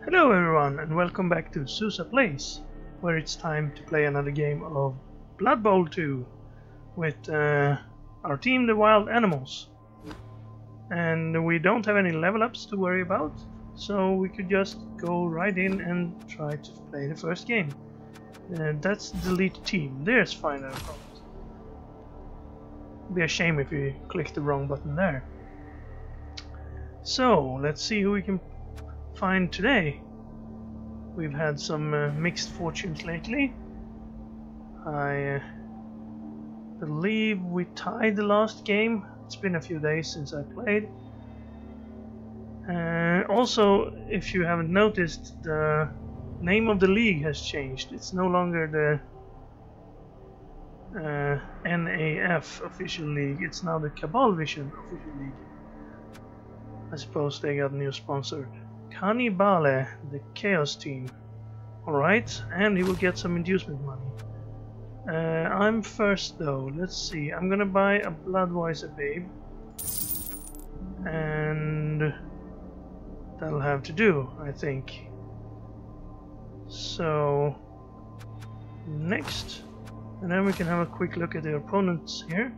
Hello everyone and welcome back to Susa Plays, where it's time to play another game of Blood Bowl 2 with our team, the Wild Animals. And we don't have any level ups to worry about, so we could just go right in and try to play the first game. That's delete team. There's find an opponent. It'd be a shame if we clicked the wrong button there. So let's see who we can find today. We've had some mixed fortunes lately. I believe we tied the last game. It's been a few days since I played. Also, if you haven't noticed, the name of the league has changed. It's no longer the NAF official league. It's now the Cabalvision official league. I suppose they got a new sponsor. Cannibale, the Chaos team. Alright, and he will get some inducement money. I'm first though. Let's see. I'm gonna buy a Bloodweiser babe. And that'll have to do, I think. So next. And then we can have a quick look at the opponents here.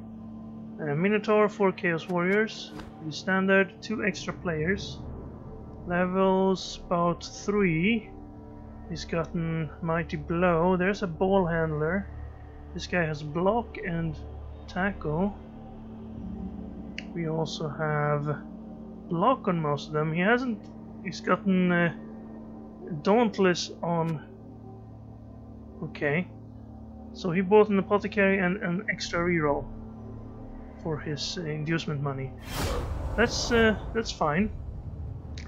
Minotaur, 4 Chaos Warriors. The standard, 2 extra players. Levels about 3. He's gotten Mighty Blow. There's a ball handler. This guy has block and tackle. We also have block on most of them. He's gotten Dauntless on. Okay. So he bought an apothecary and an extra reroll for his inducement money. That's fine.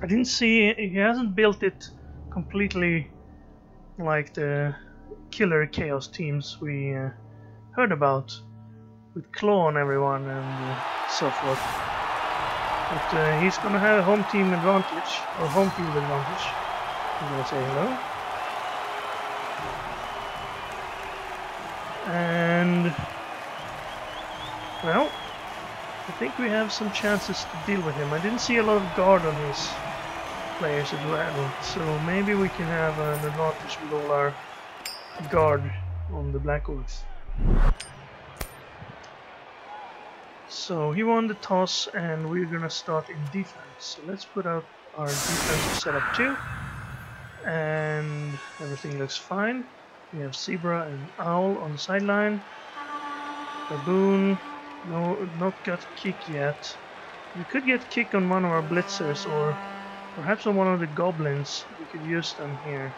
I didn't see, he hasn't built it completely like the killer chaos teams we heard about with Claw on everyone and so forth. But he's gonna have a home team advantage, or home field advantage. I'm gonna say hello. And well, I think we have some chances to deal with him. I didn't see a lot of guard on his players as well, so maybe we can have an advantage with all our guard on the Black Orcs. So he won the toss and we're gonna start in defense. So let's put out our defensive setup too. And everything looks fine. We have Zebra and Owl on the sideline. Baboon, no, not got kick yet. We could get kick on one of our blitzers or perhaps on one of the goblins. We could use them here.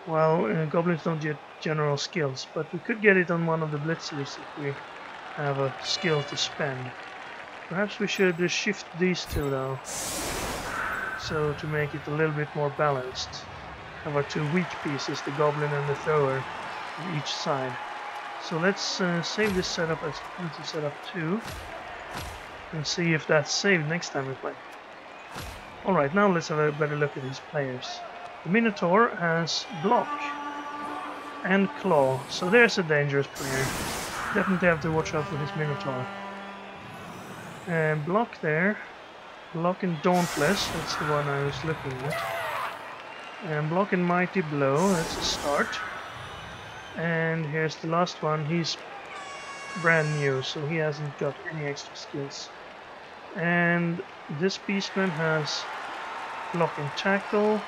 Well, goblins don't get general skills, but we could get it on one of the blitzers if we have a skill to spend. Perhaps we should shift these two though, so to make it a little bit more balanced. Have our 2 weak pieces, the goblin and the thrower, on each side. So let's save this setup as defensive setup 2 and see if that's saved next time we play. Alright, now let's have a better look at these players. The Minotaur has block and claw, so there's a dangerous player. Definitely have to watch out for his Minotaur. And block there, block and Dauntless, that's the one I was looking at. And block and Mighty Blow, that's a start. And here's the last one. He's brand new, so he hasn't got any extra skills. And this beastman has block and tackle,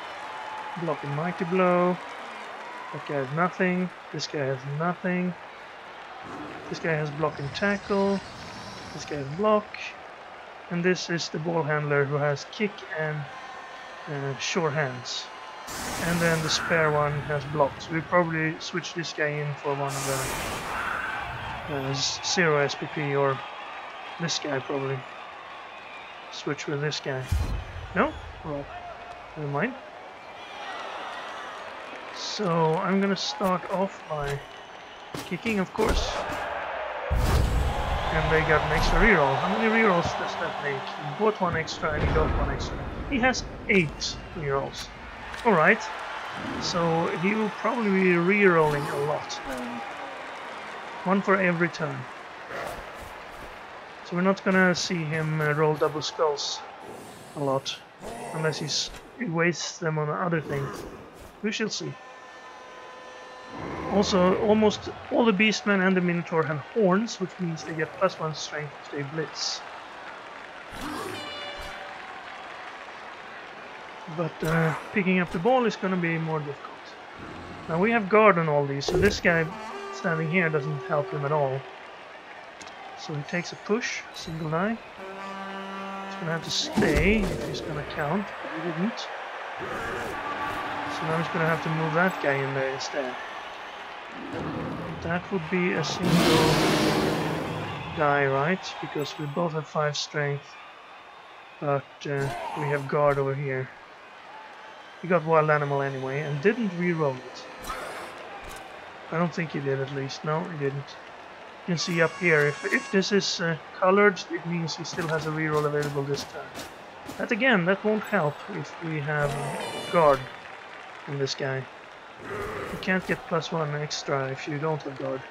block and Mighty Blow. That guy has nothing. This guy has nothing. This guy has block and tackle. This guy has block. And this is the ball handler who has kick and sure hands. And then the spare one has blocked. So we probably switch this guy in for one of the 0 SPP, or this guy probably. Switch with this guy. No? Well, never mind. So I'm gonna start off by kicking, of course. And they got an extra reroll. How many rerolls does that make? He bought 1 extra and he got 1 extra. He has 8 rerolls. Alright, so he will probably be rerolling a lot. 1 for every turn. So we're not gonna see him roll double skulls a lot. Unless he wastes them on other things. We shall see. Also, almost all the Beastmen and the Minotaur have horns, which means they get +1 strength if they blitz. But picking up the ball is going to be more difficult. Now we have guard on all these, so this guy standing here doesn't help him at all. So he takes a push, single die. He's going to have to stay if he's going to count, but he didn't. So now he's going to have to move that guy in there instead. That would be a single die, right? Because we both have 5 strength, but we have guard over here. He got wild animal anyway and didn't re-roll it. I don't think he did, at least. No, he didn't. You can see up here, if this is colored, it means he still has a reroll available this time. But again, that won't help if we have guard on this guy. You can't get +1 extra if you don't have guard.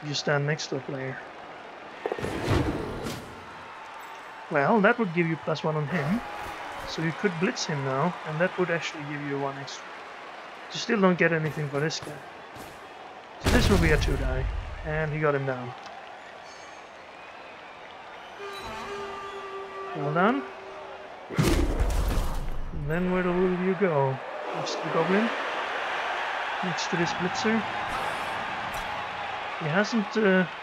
You stand next to a player. Well, that would give you +1 on him. So you could blitz him now, and that would actually give you 1 extra. You still don't get anything for this guy. So this will be a 2 die, and he got him down. Well done. And then where will you go? Next to the goblin? Next to this blitzer? He hasn't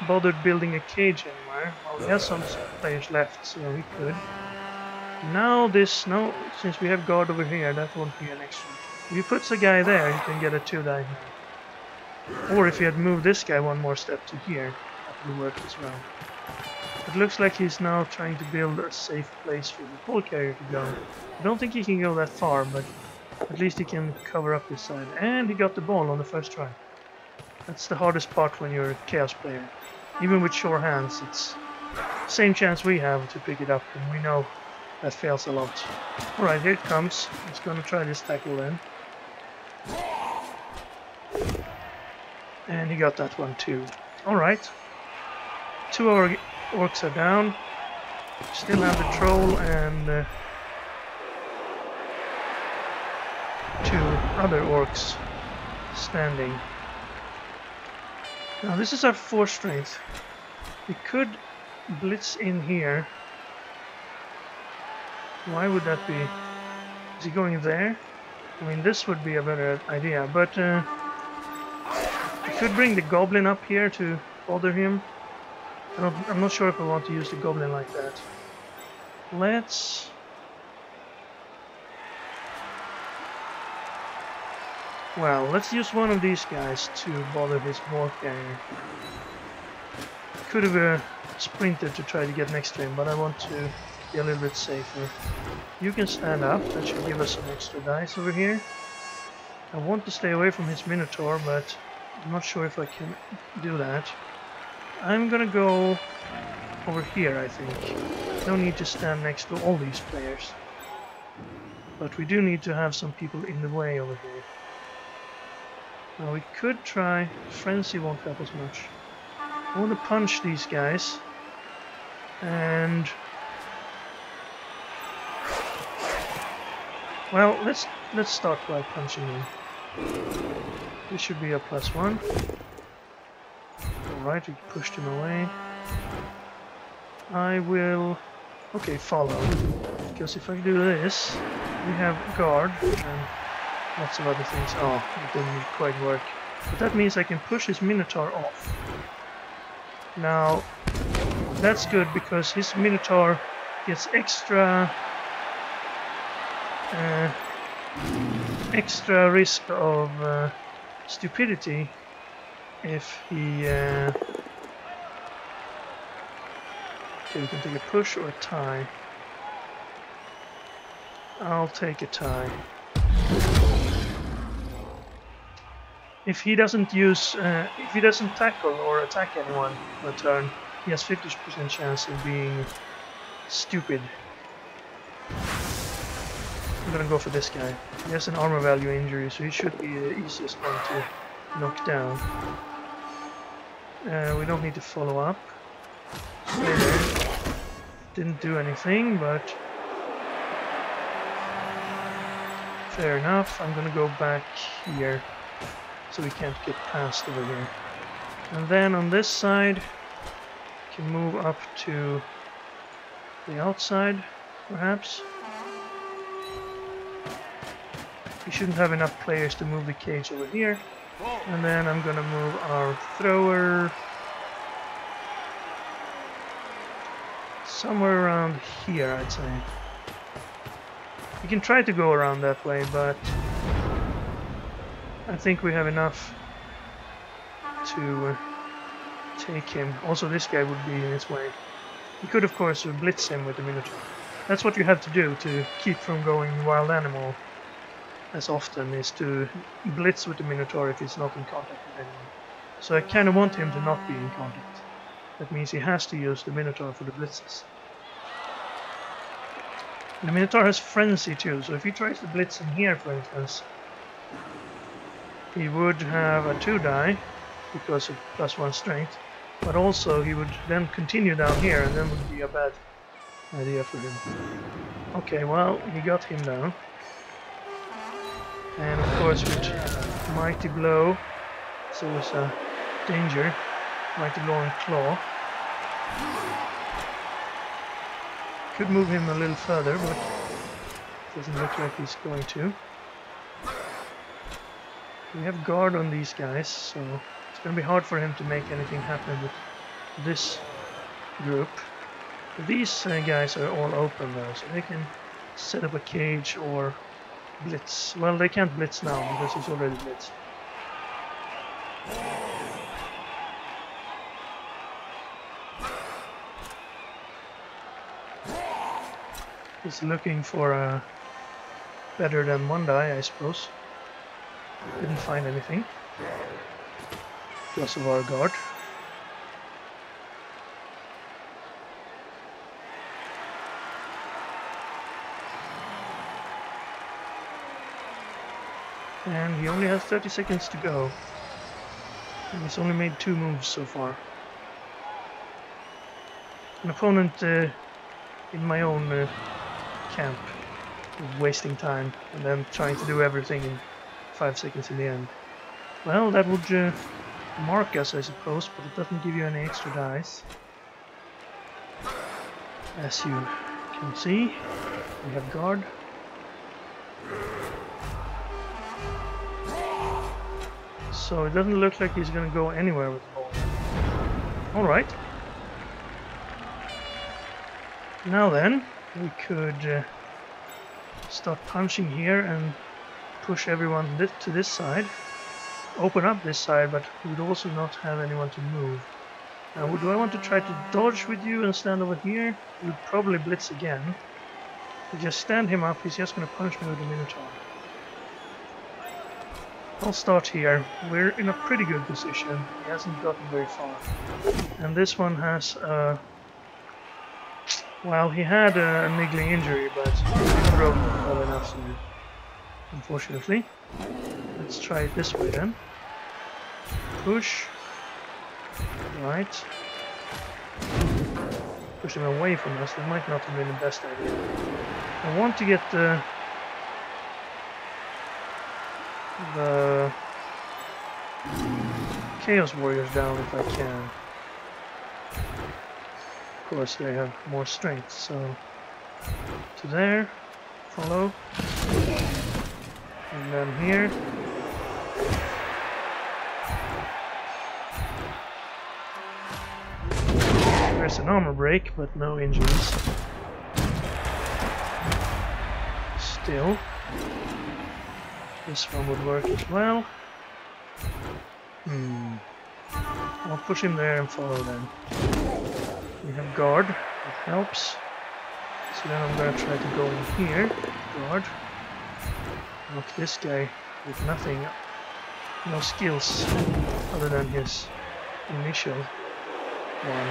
bothered building a cage anywhere. Well, he has some players left, so he could. Now since we have guard over here, that won't be an extra. If he puts a guy there, you can get a 2 die here. Or if he had moved this guy 1 more step to here, that would work as well. It looks like he's now trying to build a safe place for the pole carrier to go. I don't think he can go that far, but at least he can cover up this side. And he got the ball on the first try. That's the hardest part when you're a Chaos player. Even with sure hands, it's the same chance we have to pick it up, and we know that fails a lot. Alright, here it comes. He's gonna try this tackle then. And he got that one too. Alright. 2 of our orcs are down. Still have the troll and 2 other orcs standing. Now this is our 4 strength. We could blitz in here. Why would that be? Is he going there? I mean, this would be a better idea, but I could bring the goblin up here to bother him. I'm not sure if I want to use the goblin like that. Let's... Well, let's use one of these guys to bother his ball carrier. Could have sprinted to try to get next to him, but I want to be a little bit safer. You can stand up, that should give us some extra dice over here. I want to stay away from his Minotaur, but I'm not sure if I can do that. I'm gonna go over here, I think. No need to stand next to all these players. But we do need to have some people in the way over here. Now we could try... Frenzy won't help us much. I want to punch these guys. And... Well, let's start by punching him. This should be a +1. Alright, we pushed him away. I will... Okay, follow. Because if I do this, we have guard and lots of other things. Oh, it didn't quite work. But that means I can push his Minotaur off. Now, that's good because his Minotaur gets extra risk of stupidity if he... Okay, we can take a push or a tie. I'll take a tie. If he doesn't use, if he doesn't tackle or attack anyone on a turn, he has 50% chance of being stupid. I'm gonna go for this guy. He has an armor value injury, so he should be the easiest one to knock down. We don't need to follow up. Stay there. Didn't do anything, but Fair enough. I'm gonna go back here so we can't get past over here. And then on this side, we can move up to the outside, perhaps. We shouldn't have enough players to move the cage over here. And then I'm gonna move our thrower somewhere around here, I'd say. We can try to go around that way, but I think we have enough to take him. Also, this guy would be in his way. We could, of course, blitz him with the Minotaur. That's what you have to do to keep from going wild animal as often, is to blitz with the Minotaur if he's not in contact with anyone. So I kind of want him to not be in contact. That means he has to use the Minotaur for the blitzes. The Minotaur has Frenzy too, so if he tries to blitz in here, for instance, he would have a 2-die because of +1 strength, but also he would then continue down here, and then would be a bad idea for him. Okay, well, he got him down. And of course with Mighty Blow, it's always a danger. Mighty Blow and Claw. Could move him a little further, but doesn't look like he's going to. We have guard on these guys, so it's going to be hard for him to make anything happen with this group. These guys are all open though, so they can set up a cage or blitz. Well, they can't blitz now because he's already blitzed. He's looking for a better than 1-die, I suppose. Didn't find anything because of our guard. And he only has 30 seconds to go. And he's only made 2 moves so far. An opponent in my own camp wasting time and then trying to do everything in 5 seconds in the end. Well, that would mark us, I suppose, but it doesn't give you any extra dice. As you can see, we have guard. So it doesn't look like he's going to go anywhere with the ball. Alright. Now then, we could start punching here and push everyone to this side. Open up this side, but we would also not have anyone to move. Now, do I want to try to dodge with you and stand over here? We'd probably blitz again. We just stand him up, he's just going to punch me with the Minotaur. I'll start here. We're in a pretty good position. He hasn't gotten very far. And this one has well, he had a niggling injury, but he broke well enough, so unfortunately. Let's try it this way then. Push. Right. Push him away from us. That might not have been the best idea. I want to get the Chaos Warriors down if I can. Of course, they have more strength, so to there, follow, and then here. There's an armor break, but no injuries. Still, this one would work as well. I'll push him there and follow then. We have guard, that helps. So then I'm gonna try to go in here. Guard. Knock this guy with nothing, no skills other than his initial one.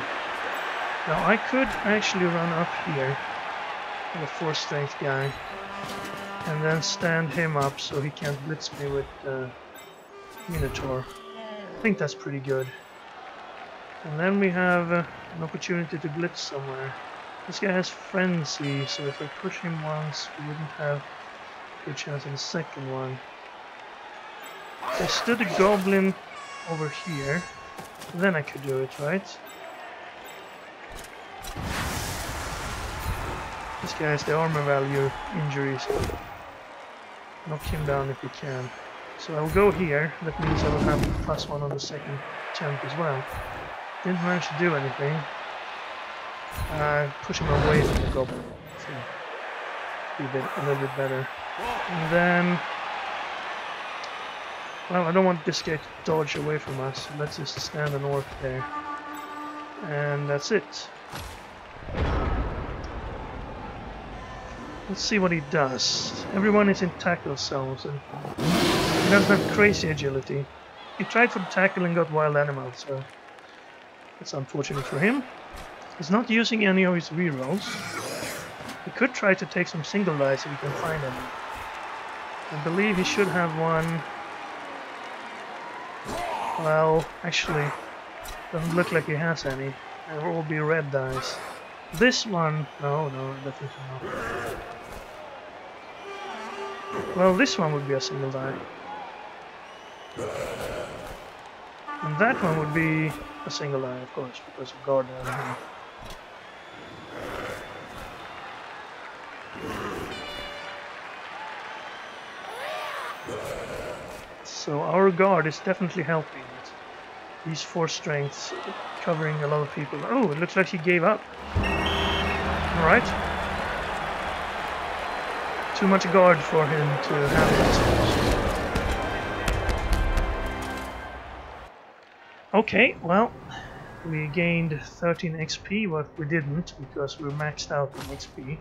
Now I could actually run up here with a 4 strength guy and then stand him up so he can't blitz me with the Minotaur. I think that's pretty good. And then we have an opportunity to blitz somewhere. This guy has Frenzy, so if I push him once, we wouldn't have good chance in the second one. If I stood a goblin over here, then I could do it, right? This guy has the armor value injuries. Knock him down if you can. So I'll go here. That means I will have +1 on the second chunk as well. Didn't manage to do anything. Push him away from the goblin. So be a little bit better. And then, well, I don't want this guy to dodge away from us. So let's just stand an orc there. And that's it. Let's see what he does. Everyone is in tackle zones and he doesn't have crazy agility. He tried for the tackle and got wild animals, so that's unfortunate for him. He's not using any of his rerolls. He could try to take some single dice if he can find them. I believe he should have one. Well, actually, doesn't look like he has any. They will all be red dice. This one, no, definitely not. Well, this one would be a single die. And that one would be a single die, of course, because of guard down here. So our guard is definitely helping. These 4 strengths covering a lot of people. Oh, it looks like he gave up. Alright. Too much guard for him to handle. Okay, well, we gained 13 XP, but we didn't because we maxed out on XP.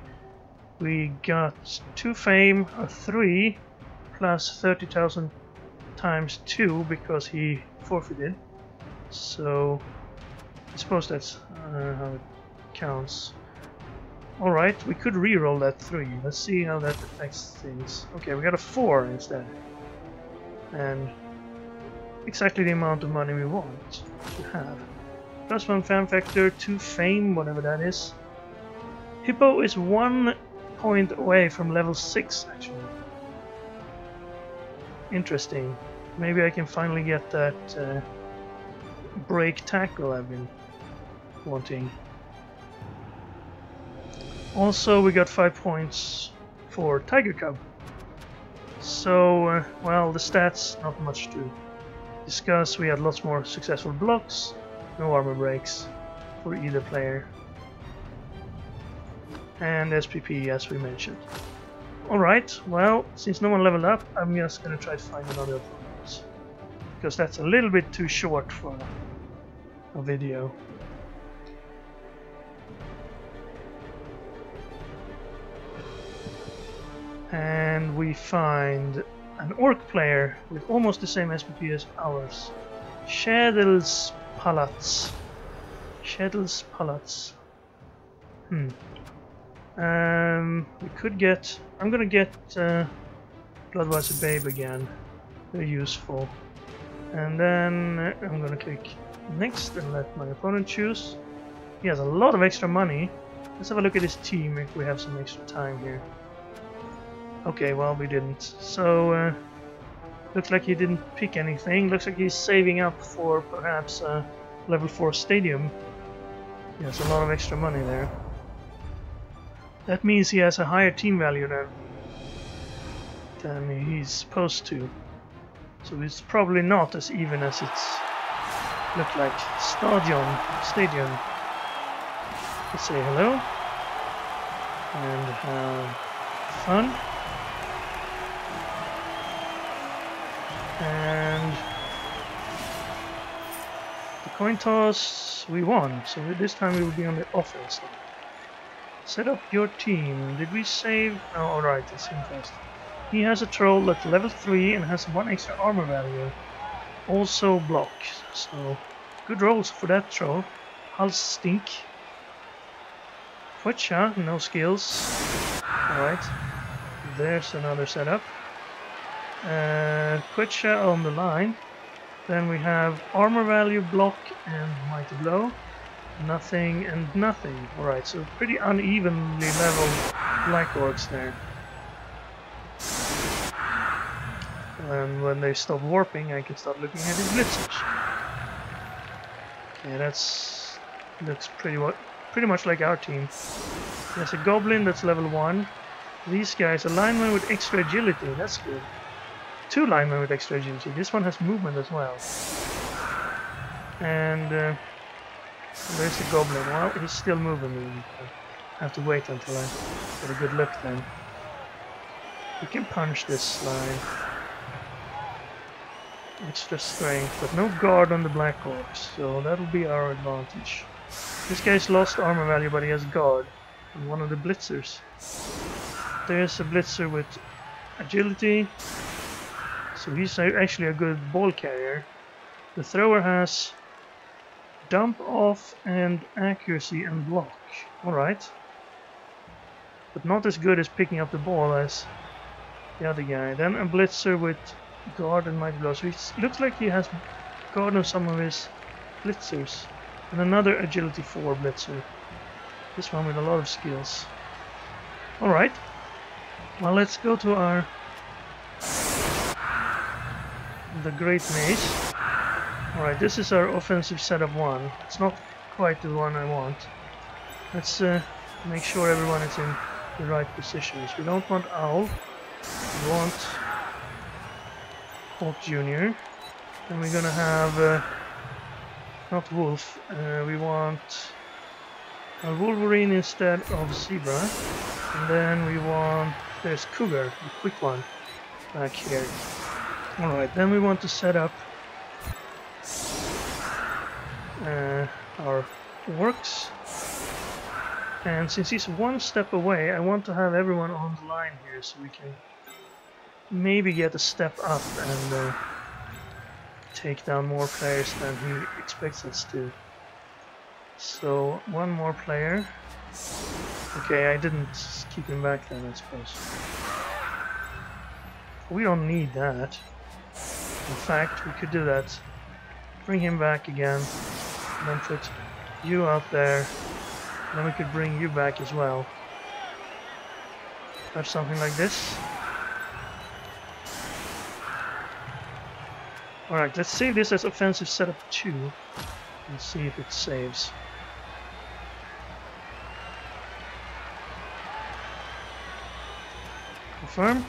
We got 2 fame, a 3, plus 30,000 times 2 because he forfeited. So I suppose that's how it counts. Alright, we could reroll that 3. Let's see how that affects things. Okay, we got a 4 instead. And exactly the amount of money we want to have. +1 fan factor, 2 fame, whatever that is. Hippo is 1 point away from level 6 actually. Interesting. Maybe I can finally get that break tackle I've been wanting. Also, we got 5 points for Tiger Cub. So, well, the stats, not much to discuss. We had lots more successful blocks, no armor breaks for either player. And SPP, as we mentioned. Alright, well, since no one leveled up, I'm just gonna try to find another opponent. Because that's a little bit too short for a video. And we find an orc player with almost the same SPP as ours. Shadel's Palats. Shadel's Palats. We could get... I'm gonna get Bloodwise Babe again. Very useful. And then I'm gonna click next and let my opponent choose. He has a lot of extra money. Let's have a look at his team if we have some extra time here. Okay, well, we didn't. So, looks like he didn't pick anything. Looks like he's saving up for perhaps a level 4 stadium. He has a lot of extra money there. That means he has a higher team value than he's supposed to. So it's probably not as even as it's looked like. Stadium. Let's say hello. And have fun. And the coin toss, we won, so this time we will be on the offense. Set up your team. Did we save? Oh, alright, it's him first. He has a troll at level 3 and has 1 extra armor value. Also block, so good rolls for that troll. Hull stink. Quetcha, no skills. Alright, there's another setup. Quetcha on the line. Then we have armor value, block, and mighty blow. Nothing and nothing. Alright, so pretty unevenly leveled black orcs there. And when they stop warping, I can start looking at his blitzers. Okay, looks pretty much like our team. There's a goblin that's level 1. These guys, a lineman with extra agility, that's good. 2 linemen with extra agility. This one has movement as well. And there's the goblin. Well, he's still moving. I have to wait until I get a good look then. We can punch this line. Extra strength, but no guard on the Black Orcs, so that'll be our advantage. This guy's lost armor value, but he has guard on one of the blitzers. There's a blitzer with agility, so he's actually a good ball carrier. The thrower has dump off and accuracy and block. Alright. But not as good as picking up the ball as the other guy. Then a blitzer with guard and mighty blow. So it looks like he has guard on some of his blitzers. And another agility 4 blitzer. This one with a lot of skills. Alright. Well, let's go to the Great Maze. Alright, this is our offensive setup 1. It's not quite the one I want. Let's make sure everyone is in the right positions. We don't want Owl. We want Hawk Jr. And we're gonna have not Wolf. We want a Wolverine instead of Zebra. And then we want, there's Cougar, the quick one, back here. Alright, then we want to set up our Orcs. And since he's one step away, I want to have everyone on the line here so we can maybe get a step up and take down more players than he expects us to. So, one more player. Okay, I didn't keep him back then, I suppose. We don't need that. In fact, we could do that. Bring him back again. And then put you out there. Then we could bring you back as well. Have something like this. Alright, let's save this as offensive setup 2 and see if it saves. Confirm.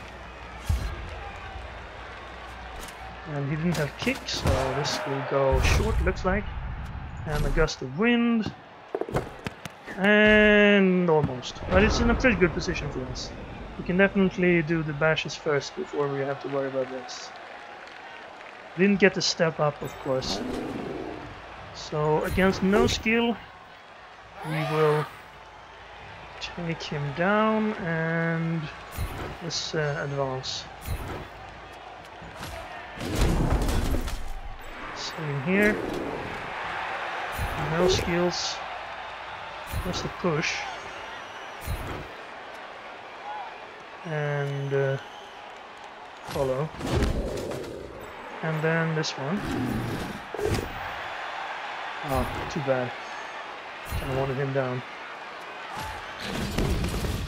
And he didn't have kick, so this will go short, looks like. And a gust of wind. And almost. But it's in a pretty good position for us. We can definitely do the bashes first before we have to worry about this. Didn't get the step up, of course. So against no skill, we will take him down and let's advance. Same here. No skills. Just a push. And follow. And then this one. Oh, too bad. I wanted him down.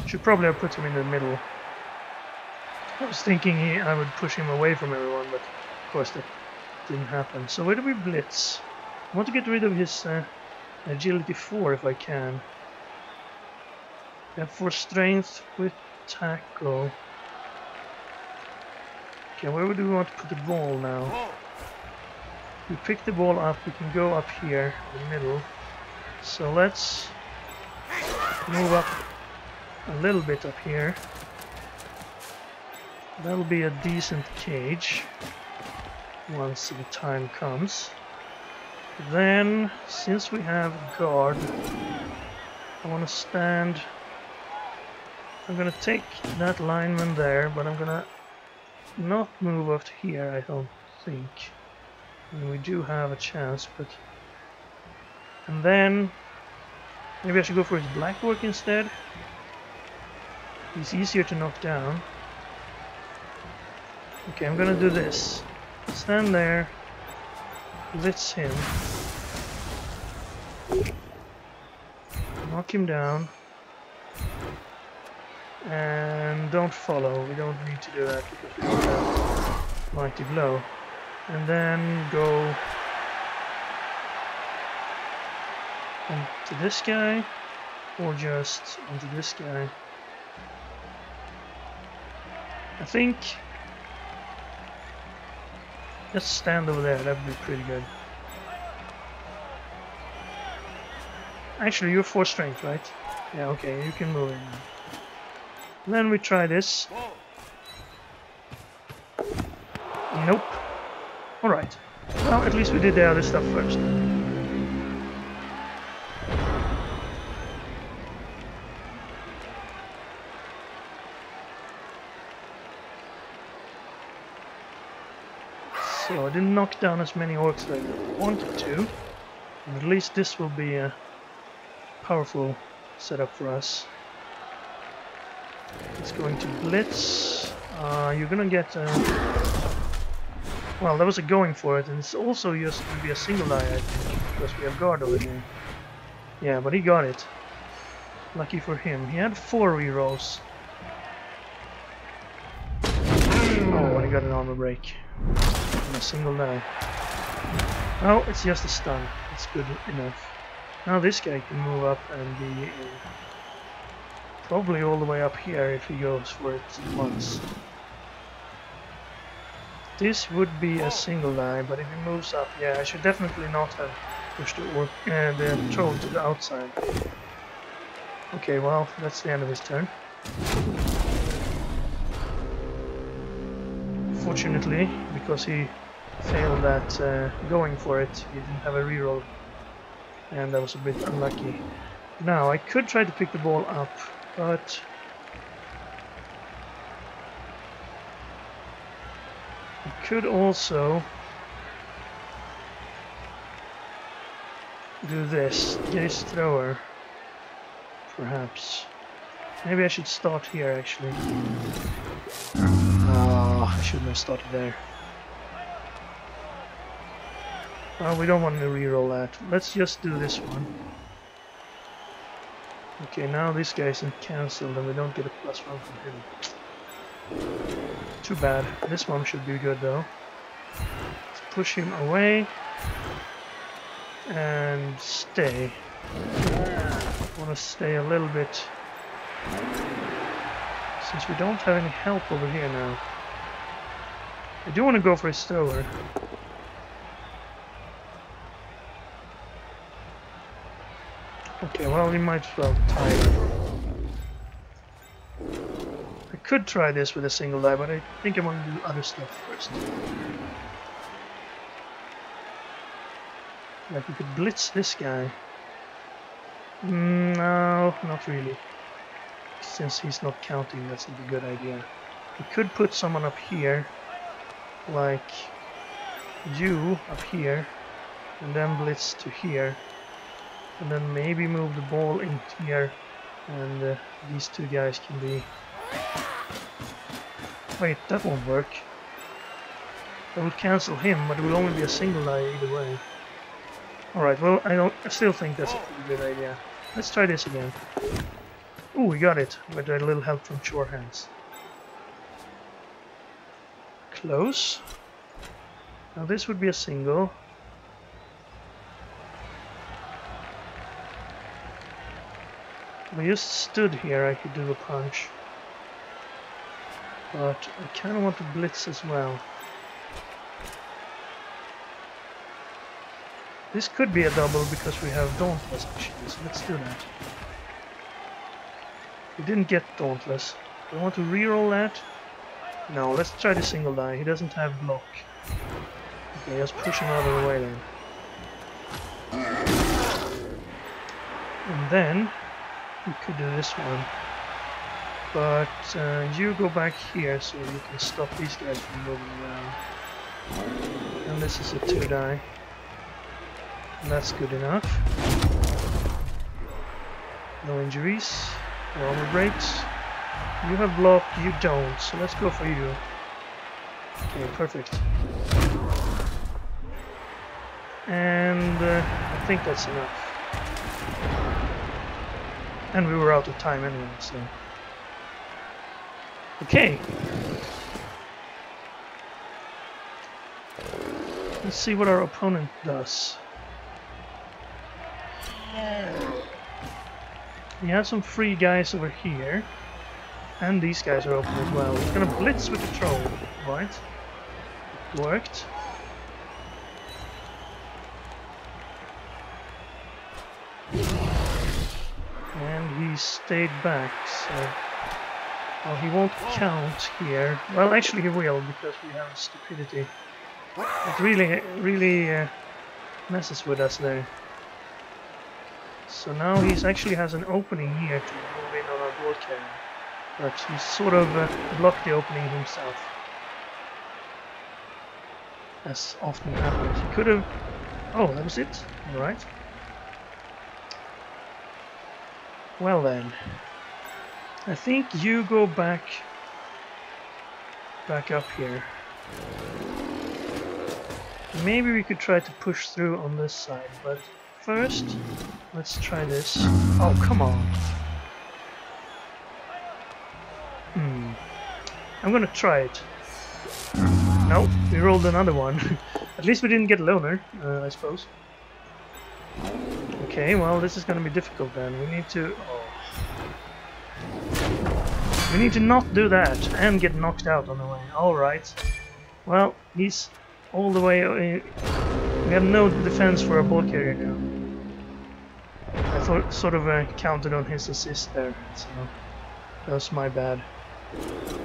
Should probably have put him in the middle. I was thinking I would push him away from everyone, but of course that didn't happen. So where do we blitz? I want to get rid of his agility 4 if I can. We have 4 strength with tackle. Okay, where do we want to put the ball now? We pick the ball up, we can go up here in the middle. So let's move up a little bit up here. That'll be a decent cage once the time comes. Then, since we have guard, I want to stand. I'm gonna take that lineman there, but I'm gonna not move up to here, I don't think. And we do have a chance, but... And then... maybe I should go for his black work instead. He's easier to knock down. Okay, I'm gonna do this. Stand there. Blitz him. Knock him down. And don't follow. We don't need to do that because we don't have mighty blow. And then go onto this guy, or just onto this guy. I think just stand over there, that would be pretty good. Actually, you're 4 strength, right? Yeah, okay, you can move in now. And then we try this. Nope. Alright. Well, at least we did the other stuff first. So I didn't knock down as many orcs as I wanted to. And at least this will be a powerful setup for us. It's going to blitz. You're gonna get well, that was a going for it, and it's also just going to be a single eye, I think, because we have guard over here. Yeah, but he got it. Lucky for him. He had 4 rerolls. Oh, and he got an armor break. And a single die. Oh, it's just a stun. It's good enough. Now this guy can move up and be probably all the way up here if he goes for it once. This would be a single die, but if he moves up, yeah, I should definitely not have pushed the troll to the outside. Okay, well, that's the end of his turn. Fortunately, because he failed that going for it, he didn't have a reroll, and that was a bit unlucky. Now, I could try to pick the ball up, but I could also do this, get his thrower, perhaps. Maybe I should start here, actually. Oh, I shouldn't have started there. Well, we don't want to reroll that. Let's just do this one. Okay, now this guy isn't cancelled and we don't get a +1 from him. Too bad. This one should be good though. Let's push him away and stay. I want to stay a little bit since we don't have any help over here now. I do want to go for his thrower. Okay, well, we might as well tie it. I could try this with a single die, but I think I want to do other stuff first. Like we could blitz this guy. No, not really. Since he's not counting, that's not a good idea. We could put someone up here, like you up here, and then blitz to here. And then maybe move the ball in here, and these 2 guys can be... Wait, that won't work. I will cancel him, but it will only be a single die either way. Alright, well, I still think that's a pretty good idea. Let's try this again. Ooh, we got it, with a little help from Shore Hands. Close. Now this would be a single. If I just stood here, I could do a punch. But I kind of want to blitz as well. This could be a double because we have Dauntless actually, so let's do that. We didn't get Dauntless. Do I want to reroll that? No, let's try the single die. He doesn't have block. Okay, just push him out of the way then. And then we could do this one. But you go back here so you can stop these guys from moving around. And this is a 2 die. And that's good enough. No injuries. No armor breaks. You have block, you don't, so let's go for you. Okay, perfect. And I think that's enough. And we were out of time anyway, so... Okay. Let's see what our opponent does. He has some free guys over here. And these guys are open as well. He's gonna blitz with the troll. Right. It worked. And he stayed back, so... Well, he won't count here. Well, actually he will, because we have stupidity. It really messes with us there. So now he actually has an opening here to move in on our ball carrier. But he sort of blocked the opening himself. As often happens. He could have... Oh, that was it? Alright. Well then. I think you go back up here. Maybe we could try to push through on this side, but first, let's try this. Oh, come on. I'm gonna try it. No, we rolled another one. At least we didn't get loner, I suppose. Okay, well, this is gonna be difficult then. We need to... We need to not do that and get knocked out on the way. Alright. Well, he's all the way... we have no defense for a ball carrier now. I thought sort of counted on his assist there, so that was my bad.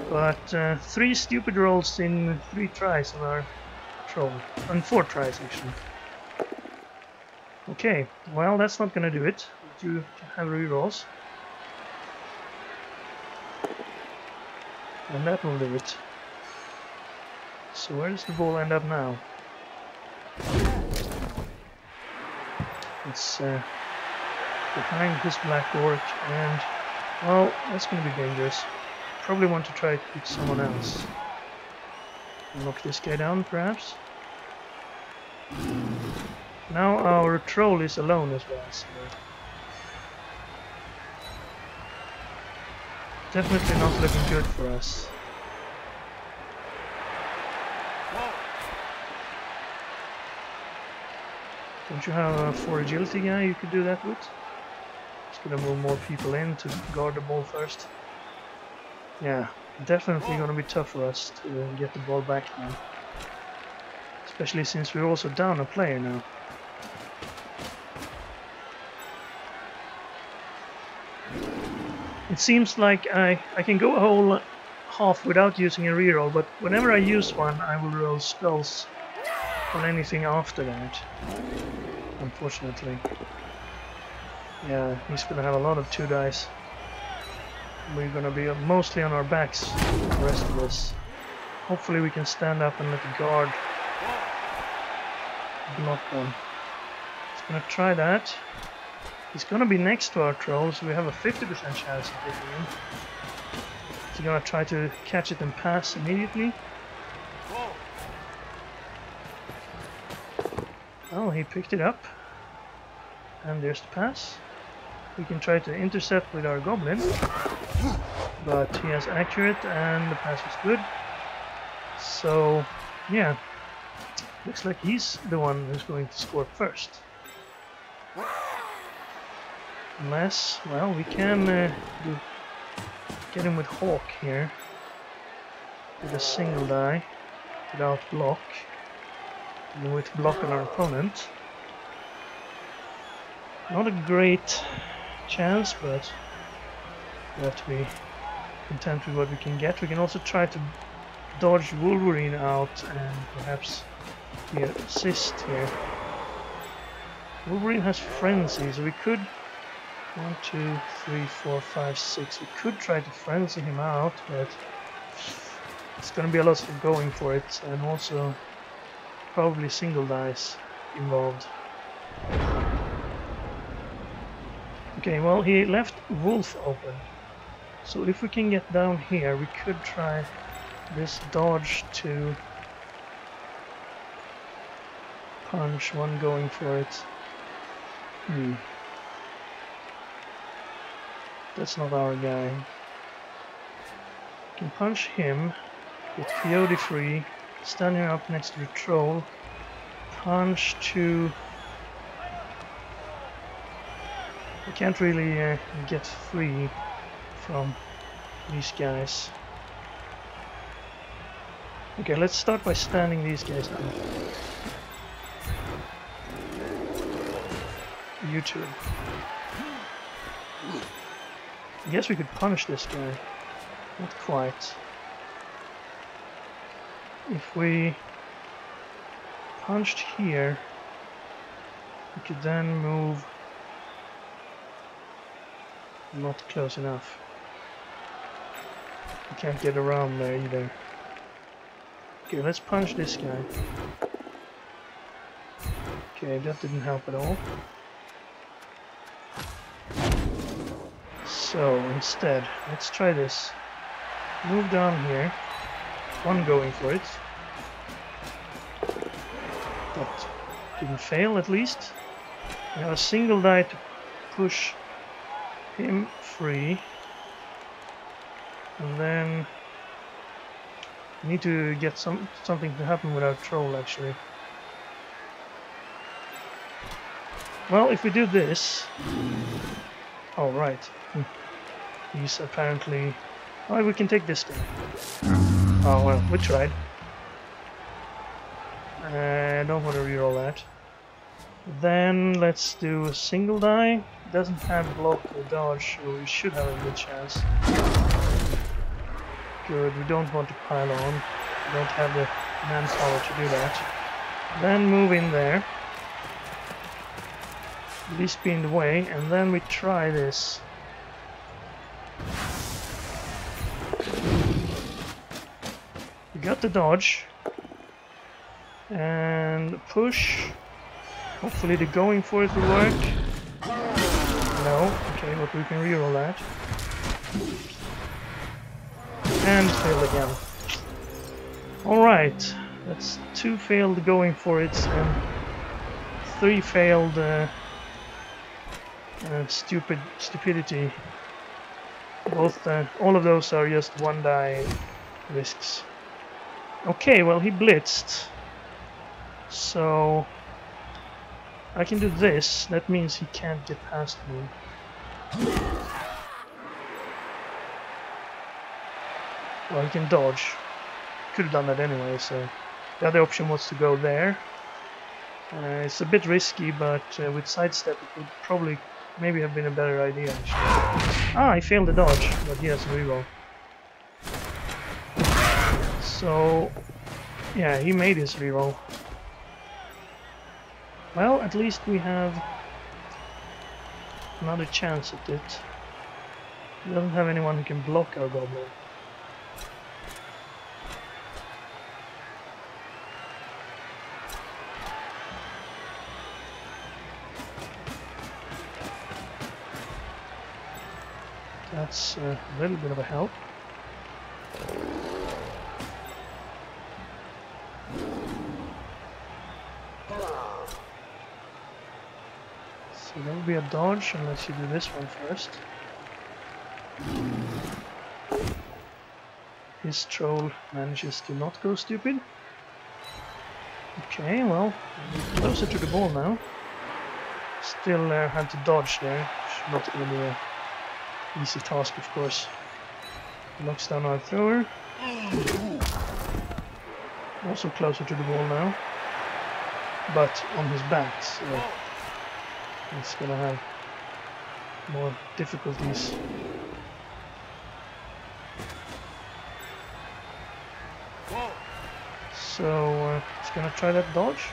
But 3 stupid rolls in 3 tries on our troll. On 4 tries actually. Okay, well that's not gonna do it. We do have rerolls. And that will do it. So where does the ball end up now? It's behind this black orc, and well, that's going to be dangerous. Probably want to try to pick someone else. Knock this guy down, perhaps. Now our troll is alone as well, so definitely not looking good for us. Don't you have a 4 agility guy you could do that with? Just gonna move more people in to guard the ball first. Yeah, definitely gonna be tough for us to get the ball back now. Especially since we're also down a player now. It seems like I can go a whole half without using a reroll, but whenever I use one I will roll skulls on anything after that. Unfortunately. Yeah, he's gonna have a lot of 2 dice. We're gonna be mostly on our backs the rest of this. Hopefully we can stand up and let the guard block them. He's gonna try that. He's gonna be next to our troll, so we have a 50% chance of hitting him. He's gonna try to catch it and pass immediately. Oh, he picked it up. And there's the pass. We can try to intercept with our goblin. But he has accurate and the pass was good. So, yeah. Looks like he's the one who's going to score first. Unless, well, we can get him with Hawk here. With a single die. Without block. And with block on our opponent. Not a great chance, but we have to be content with what we can get. We can also try to dodge Wolverine out and perhaps get an assist here. Wolverine has frenzy, so we could 1, 2, 3, 4, 5, 6. We could try to frenzy him out, but it's gonna be a lot of going for it, and also probably single dice involved. Okay, well, he left Wolf open, so if we can get down here, we could try this dodge to punch, one going for it. That's not our guy. We can punch him, get Coyote free, stand here up next to the troll, punch to... We can't really get free from these guys. Okay, let's start by standing these guys down. You two. I guess we could punish this guy. Not quite. If we punched here, we could then move. Not close enough. We can't get around there either. Okay, let's punch this guy. Okay, that didn't help at all. So instead, let's try this. Move down here. One going for it. That didn't fail, at least. We have a single die to push him free. And then we need to get something to happen with our troll, actually. Well, if we do this... Oh, right. He's apparently... Oh, we can take this guy. Oh, well, we tried. I don't want to reroll that. Then let's do a single die. Doesn't have block or dodge, so we should have a good chance. Good, we don't want to pile on. We don't have the manpower to do that. Then move in there. At least be in the way, and then we try this. We got the dodge. And push. Hopefully the going for it will work. No, okay, but we can reroll that. And fail again. Alright, that's 2 failed going for it and 3 failed stupidity. Both, all of those are just 1 die risks. Okay, well he blitzed. So I can do this. That means he can't get past me. Well, he can dodge. Could have done that anyway, so the other option was to go there. It's a bit risky, but with sidestep it would probably maybe have been a better idea, actually. Ah, he failed the dodge, but he has a reroll. So, yeah, he made his reroll. Well, at least we have another chance at it. He doesn't have anyone who can block our goblin. That's a little bit of a help. So that would be a dodge unless you do this one first. His troll manages to not go stupid. Okay, well, we're closer to the ball now. Still had to dodge there. Not going to be a easy task, of course. Knocks down our thrower. Also closer to the ball now. But on his back, so he's gonna have more difficulties. So he's gonna try that dodge.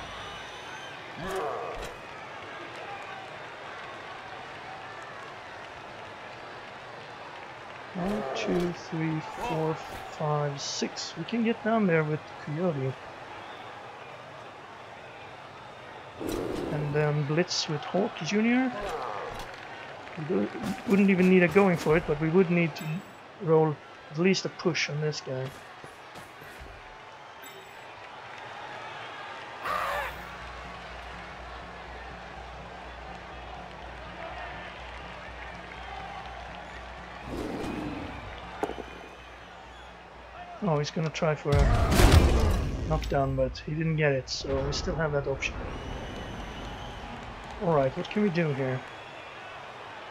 1, 2, 3, 4, 5, 6. We can get down there with Coyote. And then Blitz with Hawk Jr. We wouldn't even need a going for it, but we would need to roll at least a push on this guy. Oh, he's gonna try for a knockdown, but he didn't get it, so we still have that option. Alright, what can we do here?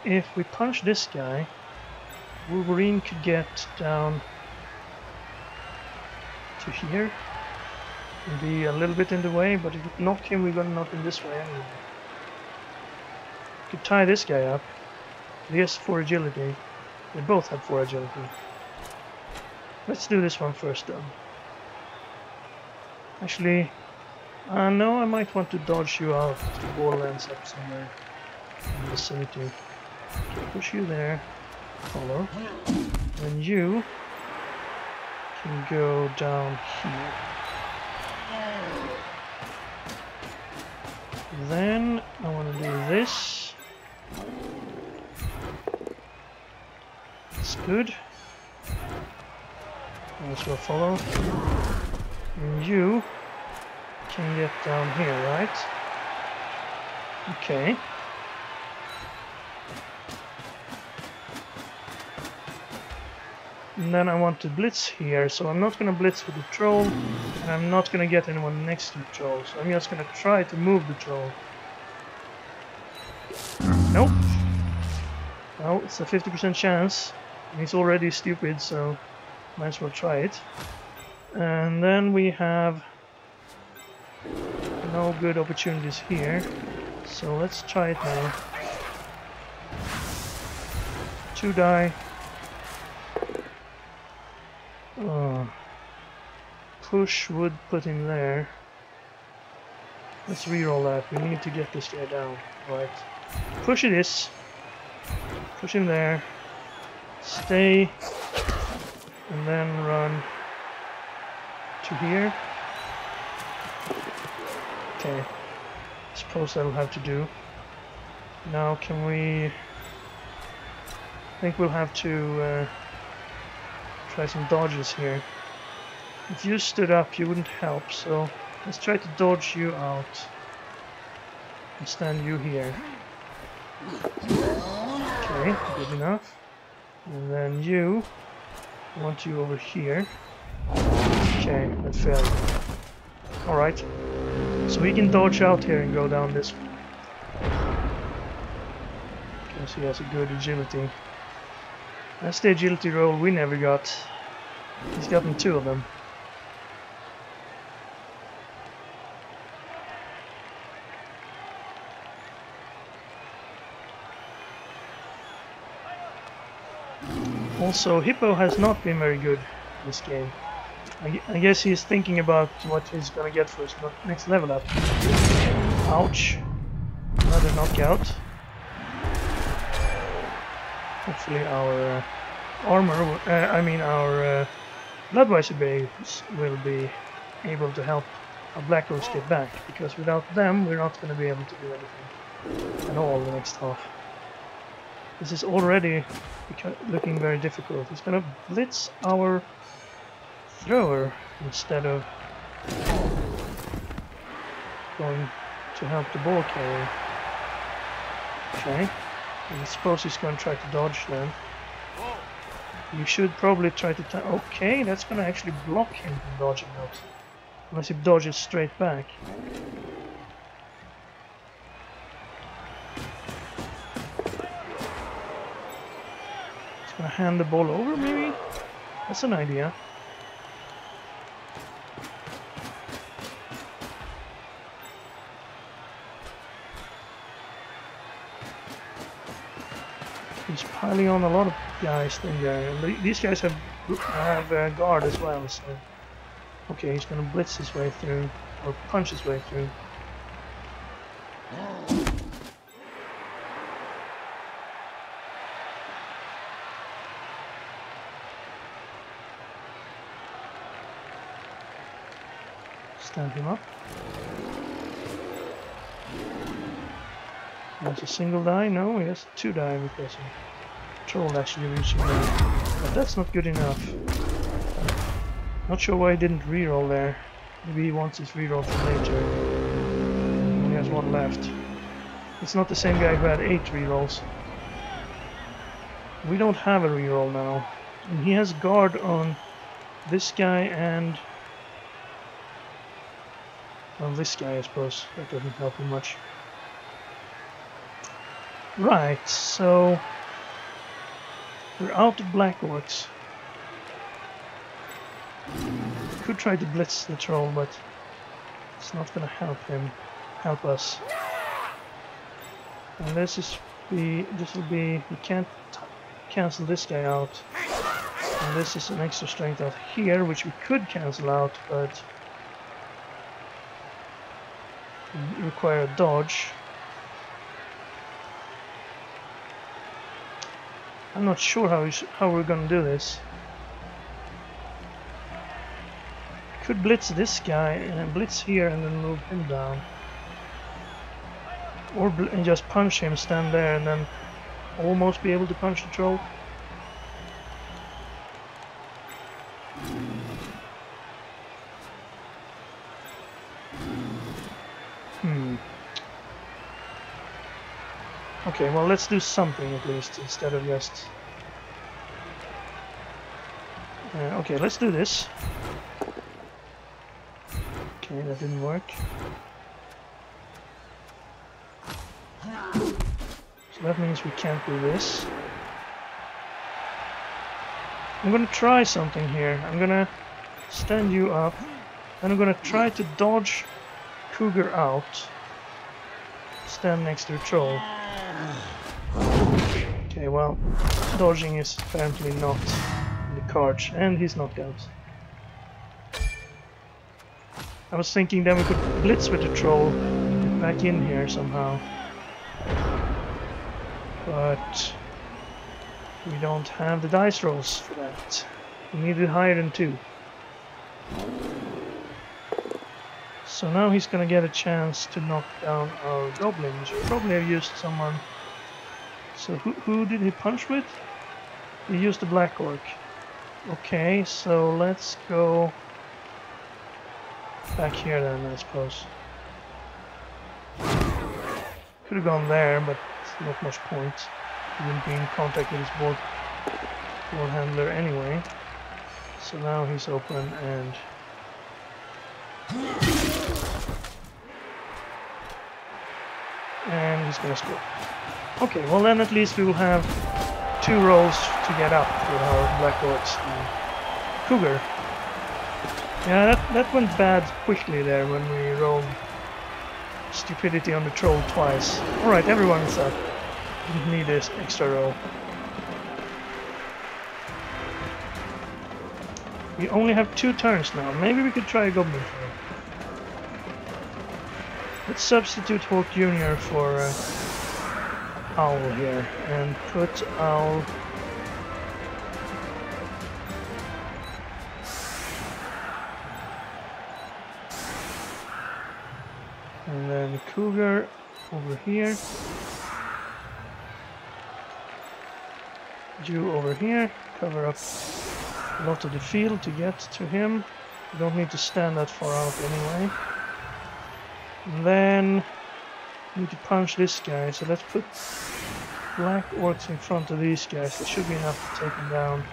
If we punch this guy, Wolverine could get down to here and be a little bit in the way, but if we knock him, we're gonna knock him this way anyway. Could tie this guy up. He has 4 agility. They both have 4 agility. Let's do this one first though. Actually, no, I might want to dodge you out if the ball lands up somewhere in the vicinity. Push you there, follow, and you can go down here. Then I want to do this. That's good. Might as well follow. And you can get down here, right? Okay. And then I want to blitz here, so I'm not gonna blitz with the troll, and I'm not gonna get anyone next to the troll, so I'm just gonna try to move the troll. Nope. Well, it's a 50% chance. He's already stupid, so might as well try it. And then we have no good opportunities here, so let's try it now. 2 die. Push would put him there. Let's reroll that. We need to get this guy down. Right. Push it is. Push him there. Stay. And then run to here. Okay. Suppose that'll have to do. Now can we... I think we'll have to try some dodges here. If you stood up, you wouldn't help, so let's try to dodge you out and stand you here. Okay, good enough. And then you, I want you over here. Okay, that failed. Alright, so we can dodge out here and go down this way. Because he has a good agility. That's the agility roll we never got. He's gotten 2 of them. Also, Hippo has not been very good this game. I guess he's thinking about what he's gonna get for his next level up. Ouch. Another knockout. Hopefully our armor, our Bloodweiser base will be able to help our Black Orcs get back, because without them we're not going to be able to do anything at all the next half. This is already looking very difficult. He's going to blitz our thrower instead of going to help the ball carrier. Okay, I suppose he's going to try to dodge then. You should probably try to... Okay, that's going to actually block him from dodging out. Unless he dodges straight back. He's going to hand the ball over, maybe? That's an idea. He's piling on a lot of guys in there. And these guys have guard as well, so... Okay, he's gonna blitz his way through, or punch his way through. Stand him up. There's a single die? No, he has 2 die because he troll actually reaching there. But that's not good enough. Not sure why he didn't reroll there. Maybe he wants his reroll for later. He only has 1 left. It's not the same guy who had 8 rerolls. We don't have a reroll now. And he has guard on this guy and Well, this guy, I suppose, that doesn't help him much. Right, so we're out of Black Orcs. Could try to blitz the troll, but it's not gonna help us. And this will be, we can't cancel this guy out. And this is an extra strength out here, which we could cancel out, but we require a dodge. I'm not sure how we're gonna do this. Could blitz this guy and blitz here and then move him down. Or and just punch him, stand there, and then almost be able to punch the troll. Okay, well, let's do something at least instead of just... okay, let's do this. Okay, that didn't work. So that means we can't do this. I'm gonna try something here. I'm gonna stand you up, and I'm gonna try to dodge Cougar out. Stand next to a troll. Okay, well, dodging is apparently not in the cards, and he's knocked out. I was thinking that we could blitz with the troll, get back in here somehow. But we don't have the dice rolls for that. We need it higher than 2. So now he's gonna get a chance to knock down our goblin, which probably have used someone. So who did he punch with? He used the Black Orc. Okay, so let's go back here then, I suppose. Could have gone there, but not much point. He wouldn't be in contact with his board handler anyway. So now he's open and... and he's gonna score. Okay, well then at least we will have 2 rolls to get up with our Black Orcs and Cougar. Yeah, that went bad quickly there when we rolled stupidity on the troll twice. Alright, everyone is up. Didn't need this extra roll. We only have 2 turns now. Maybe we could try a goblin throw. Let's substitute Hawk Jr. for Owl here and put Owl. And then Cougar over here. You over here. Cover up a lot of the field to get to him. You don't need to stand that far out anyway. And then we need to punch this guy, so let's put Black Orcs in front of these guys. That should be enough to take them down.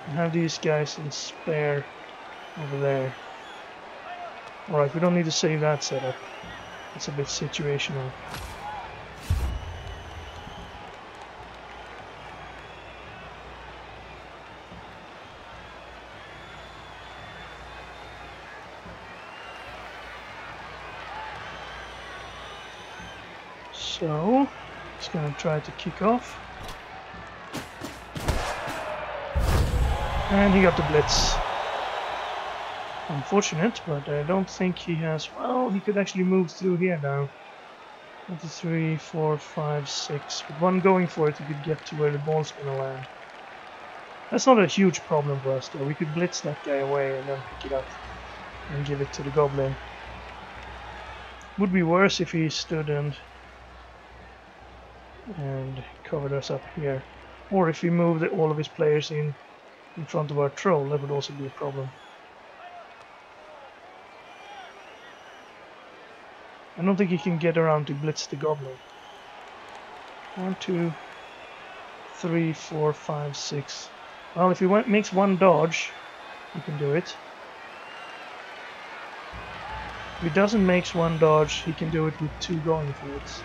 And have these guys in spare over there. Alright, we don't need to save that setup. It's a bit situational. So, he's gonna try to kick off. And he got the blitz. Unfortunate, but I don't think he has... well, he could actually move through here now. 1, 2, 3, 4, 5, 6. With one going for it, he could get to where the ball's gonna land. That's not a huge problem for us though. We could blitz that guy away and then pick it up and give it to the goblin. Would be worse if he stood and covered us up here. Or if he moved all of his players in front of our troll, that would also be a problem. I don't think he can get around to blitz the goblin. 1, 2, 3, 4, 5, 6. Well, if he makes one dodge, he can do it. If he doesn't make one dodge, he can do it with 2 going for it.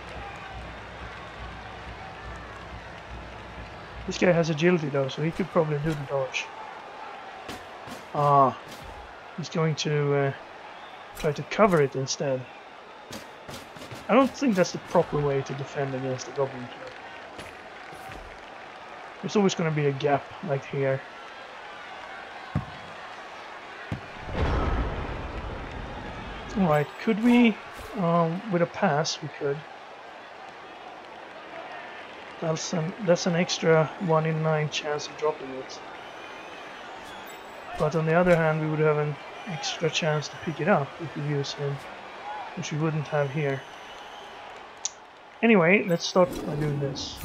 This guy has agility though, so he could probably do the dodge. Ah, he's going to try to cover it instead. I don't think that's the proper way to defend against the Goblin Club. There's always going to be a gap, like here. Alright, could we, with a pass, we could. That's an extra 1 in 9 chance of dropping it. But on the other hand, we would have an extra chance to pick it up if we use him, which we wouldn't have here. Anyway, let's start by doing this.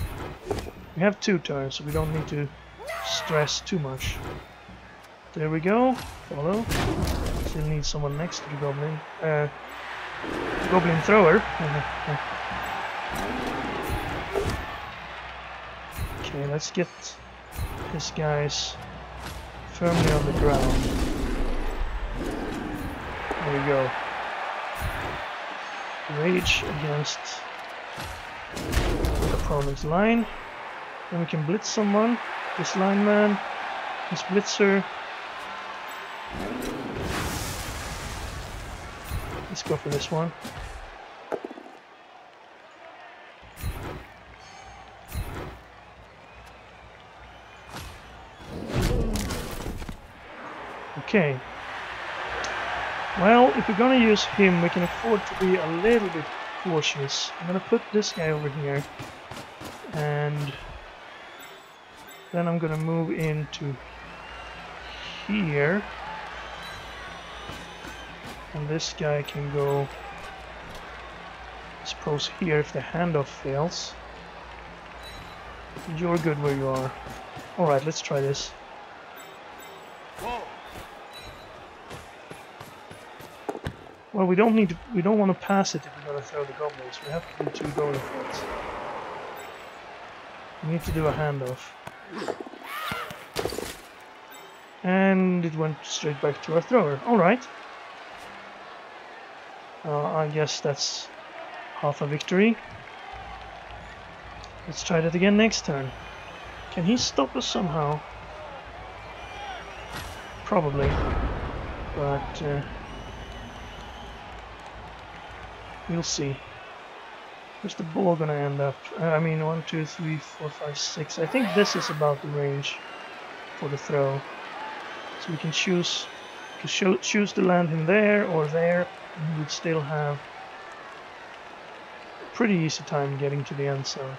We have 2 turns, so we don't need to stress too much. There we go. Follow. Still need someone next to the goblin. Goblin thrower. Okay, let's get his guys firmly on the ground. There we go. Rage against the opponent's line. Then we can blitz someone. This lineman, this blitzer. Let's go for this one. Okay. Well, if we're gonna use him, we can afford to be a little bit cautious. I'm gonna put this guy over here, and then I'm gonna move into here, and this guy can go, I suppose, here if the handoff fails. You're good where you are. Alright, let's try this. Well, we don't want to pass it if we're going to throw the goblins. We have to do 2 going for it. We need to do a handoff. And it went straight back to our thrower. Alright. I guess that's half a victory. Let's try that again next turn. Can he stop us somehow? Probably. But we'll see. Where's the ball gonna end up? I mean, 1, 2, 3, 4, 5, 6. I think this is about the range for the throw. So we can choose to land him there or there, and we would still have a pretty easy time getting to the end zone.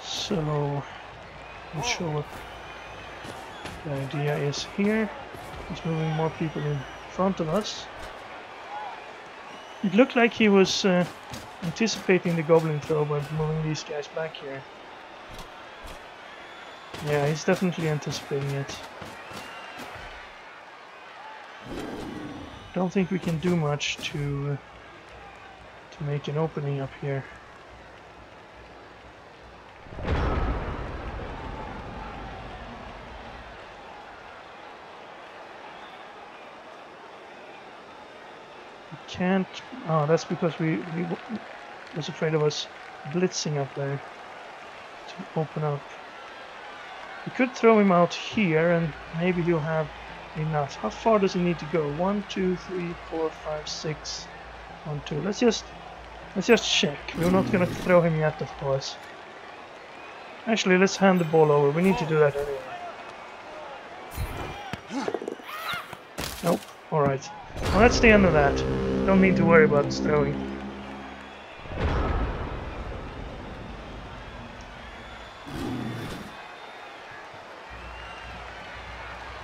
So, I'm sure what the idea is here. He's moving more people in front of us. It looked like he was anticipating the goblin throw by moving these guys back here. Yeah, he's definitely anticipating it. Don't think we can do much to make an opening up here. Can't. Oh, that's because we was afraid of us blitzing up there to open up. We could throw him out here, and maybe he'll have enough. How far does he need to go? 1, 2, 3, 4, 5, 6. 1, 2. Let's just check. We're not gonna throw him yet, of course. Actually, let's hand the ball over. We need to do that anyway. Nope. All right. Well, that's the end of that. Don't need to worry about throwing.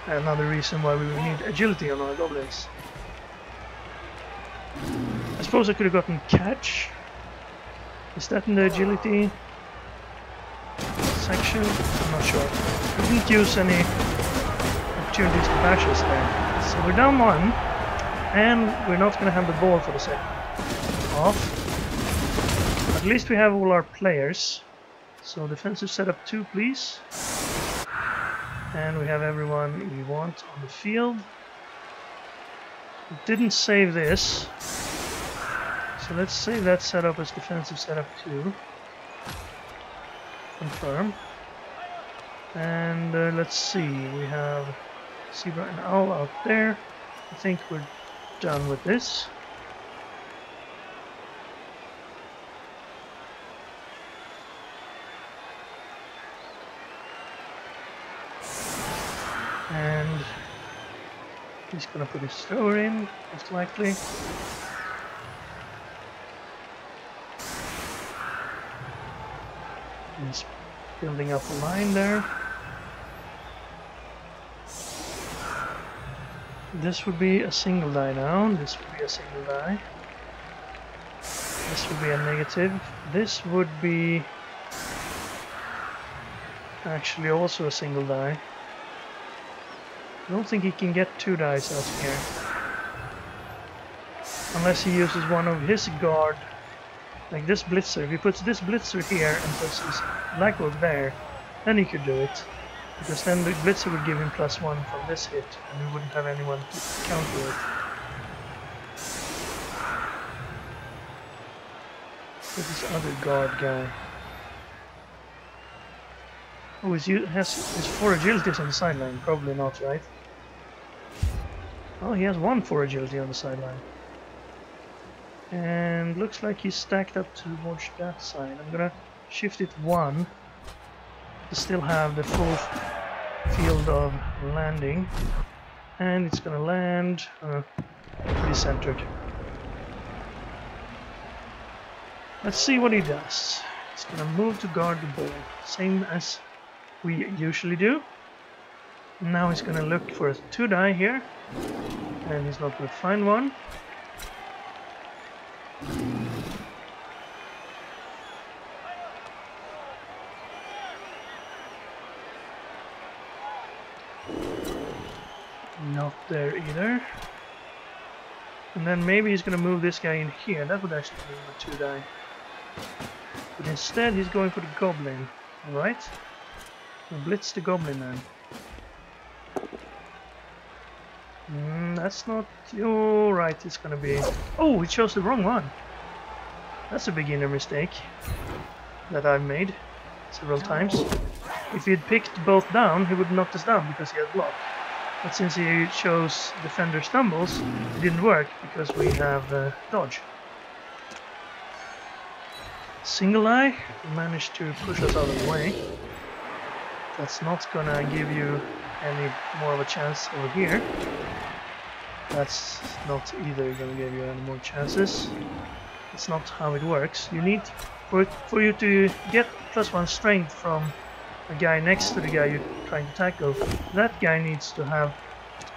Another reason why we would need agility on our goblins. I suppose I could have gotten catch. Is that in the agility section? I'm not sure. We didn't use any opportunities to bash us there. So we're down 1, and we're not going to have the ball for the second half. At least we have all our players. So defensive setup 2, please. And we have everyone we want on the field. We didn't save this. So let's save that setup as defensive setup 2. Confirm. And let's see, we have Zebra and Owl out there. I think we're done with this. And he's gonna put his thrower in, most likely. He's building up a line there. This would be a single die now. This would be a single die. This would be a negative. This would be actually also a single die. I don't think he can get 2 dice out here. Unless he uses one of his guard. Like this blitzer. If he puts this blitzer here and puts his black orc there, then he could do it. Because then the blitzer would give him +1 from this hit, and we wouldn't have anyone to counter it. Where's this other guard guy? Oh, has his 4 agilities on the sideline? Probably not, right? Oh, he has 1 4 agility on the sideline. And looks like he's stacked up towards that side. I'm gonna shift it 1 to still have the full field of landing. And it's gonna land pretty centered. Let's see what he does. He's gonna move to guard the ball, same as we usually do. Now he's gonna look for a 2 die here, and he's not gonna find one. Not there either. And then maybe he's gonna move this guy in here. That would actually be a 2 die. But instead he's going for the goblin. Alright? We'll blitz the goblin then. That's not... Oh, right, it's gonna be... Oh, he chose the wrong one! That's a beginner mistake that I've made several times. If he had picked both down, he would knock us down because he had block. But since he chose Defender Stumbles, it didn't work because we have dodge. Single eye managed to push us out of the way. That's not gonna give you any more of a chance over here. That's not either gonna give you any more chances. It's not how it works. You need for you to get +1 strength from a guy next to the guy you're trying to tackle. That guy needs to have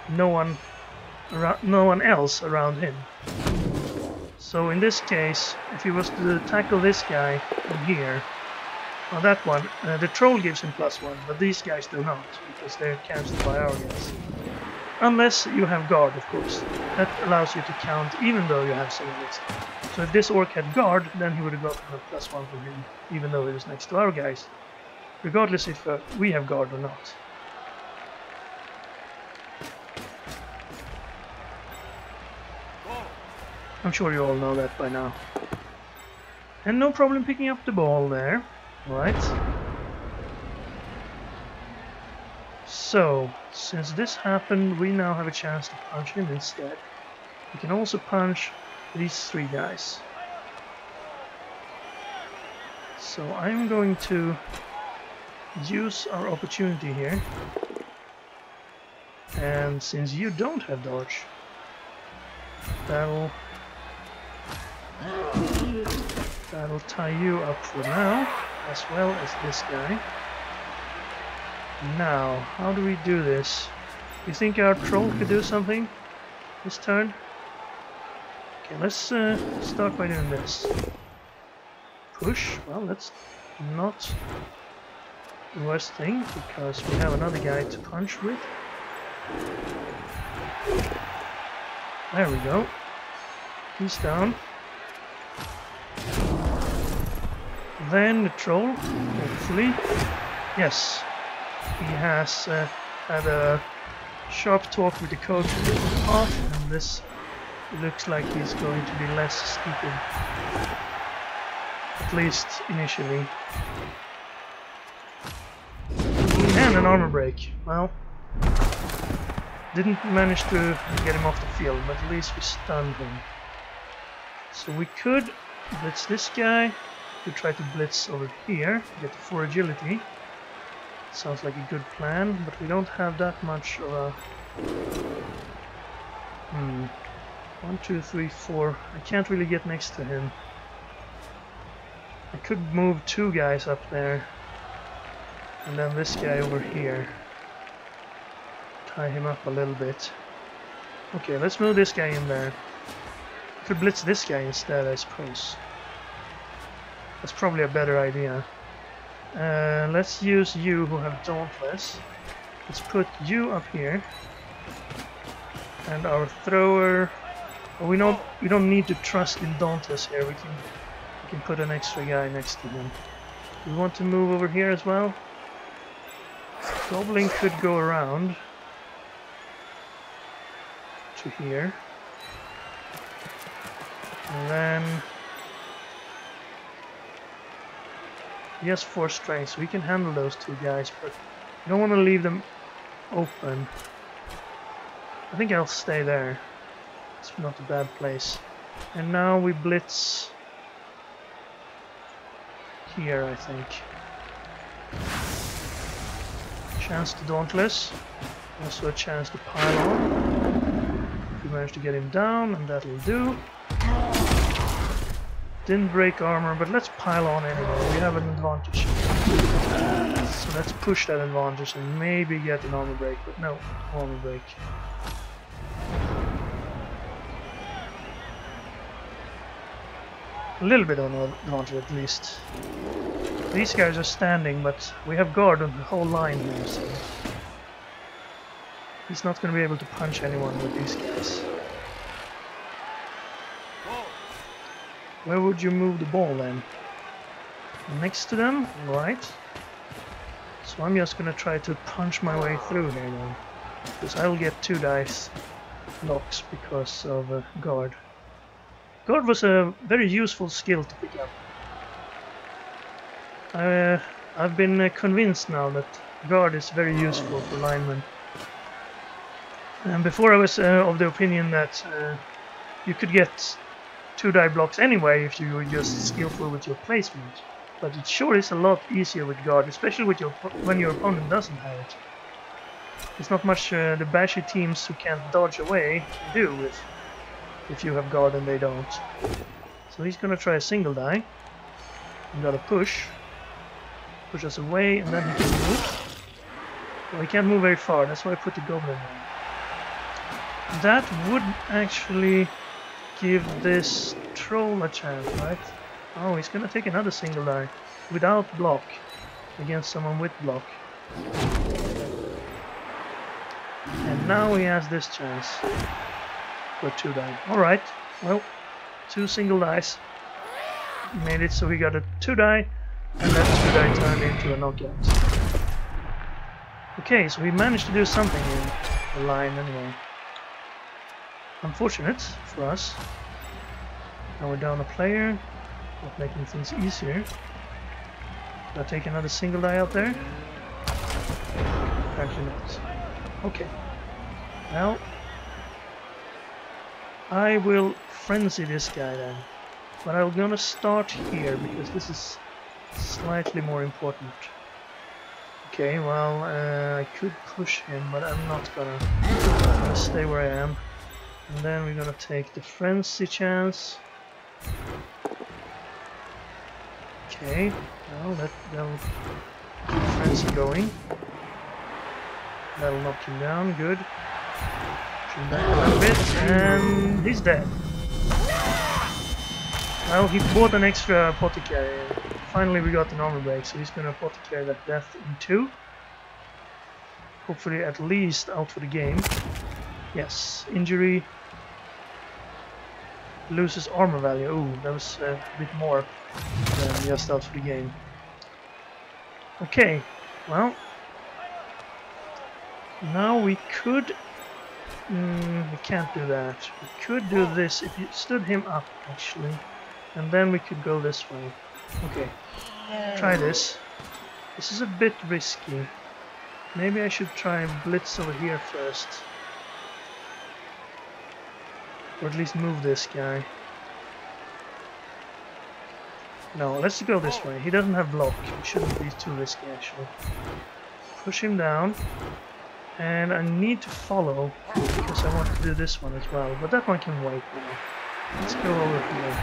no one else around him. So in this case, if he was to tackle this guy from here, well, that one, the troll gives him +1, but these guys do not, because they're cancelled by our guys. Unless you have guard, of course. That allows you to count even though you have someone next. So if this orc had guard, then he would have gotten a +1 from him, even though he was next to our guys. Regardless if we have guard or not. I'm sure you all know that by now. And no problem picking up the ball there. Right. So, since this happened, we now have a chance to punch him instead. We can also punch these 3 guys. So I'm going to use our opportunity here. And since you don't have dodge, that'll tie you up for now, as well as this guy. Now, how do we do this? You think our troll could do something this turn? Okay, let's start by doing this. push. Well, that's not the worst thing, because we have another guy to punch with. There we go. He's down. Then the troll, hopefully. Yes, he has had a sharp talk with the coach off, and this looks like he's going to be less stupid. At least initially. And an armor break. Well, didn't manage to get him off the field, but at least we stunned him. So we could blitz this guy. We try to blitz over here, get the 4 agility. Sounds like a good plan, but we don't have that much of a... 1, 2, 3, 4. I can't really get next to him. I could move 2 guys up there. And then this guy over here. Tie him up a little bit. Okay, let's move this guy in there. Could blitz this guy instead, I suppose. That's probably a better idea. Let's use you who have Dauntless. Let's put you up here. And our thrower... Well, we don't need to trust in Dauntless here. We can put an extra guy next to him. We want to move over here as well. Goblin could go around to here. And then he has 4 strength, so we can handle those 2 guys, but I don't want to leave them open. I think I'll stay there. It's not a bad place. And now we blitz here, I think. Chance to Dauntless. Also a chance to pile on. If we manage to get him down, and that'll do. Didn't break armor, but let's pile on anyway. We have an advantage. So let's push that advantage and maybe get an armor break, but no, armor break. A little bit of an advantage at least. These guys are standing, but we have guard on the whole line here, so he's not going to be able to punch anyone with these guys. Where would you move the ball then? Next to them? Right. So I'm just going to try to punch my way through here then. Because I'll get 2 dice knocks because of guard. Guard was a very useful skill to pick up. I've been convinced now that guard is very useful for linemen. And before I was of the opinion that you could get 2 die blocks anyway if you were just skillful with your placement. But it sure is a lot easier with guard, especially with when your opponent doesn't have it. There's not much the bashy teams who can't dodge away can do with if you have guard and they don't. So he's gonna try a single die. We gotta push. Push us away, and then he can move. Well, he can't move very far, that's why I put the goblin there. That would actually give this troll a chance, right? Oh, he's gonna take another single die without block against someone with block. And now he has this chance for 2 die. Alright, well, 2 single dice. Made it so he got a 2 die, and that 2 die turned into a knockout. Okay, so we managed to do something in the line anyway. Unfortunate for us. Now we're down a player, not making things easier. Should I take another single die out there? Apparently not. Okay. Well, I will frenzy this guy then. But I'm gonna start here because this is slightly more important. Okay, well, I could push him, but I'm not gonna. I'm gonna stay where I am. And then we're gonna take the frenzy chance. Okay, well, that'll keep frenzy going. That'll knock him down, good. Push him back a little bit, and he's dead. Well, he bought an extra apothecary. Finally we got an armor break, so he's gonna apothecary that death in 2. Hopefully at least out for the game. Yes, injury. Loses armor value. Ooh, that was a bit more than just out for the game. Okay, well. Now we could... we can't do that. We could do this if you stood him up, actually. And then we could go this way. Okay, try this. This is a bit risky. Maybe I should try and blitz over here first. Or at least move this guy. No, let's go this way. He doesn't have block. It shouldn't be too risky, actually. Push him down. And I need to follow, because I want to do this one as well. But that one can wait now. Let's go over here.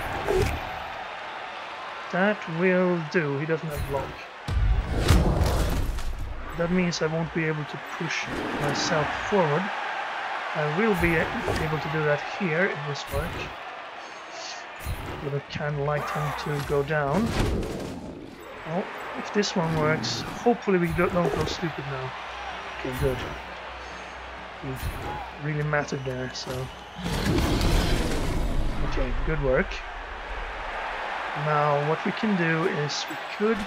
That will do. He doesn't have block. That means I won't be able to push myself forward. I will be able to do that here if this works. But I kind of like him to go down. Oh, if this one works, hopefully we don't go stupid now. Okay, good. It really mattered there, so... Okay, good work. Now, what we can do is we could...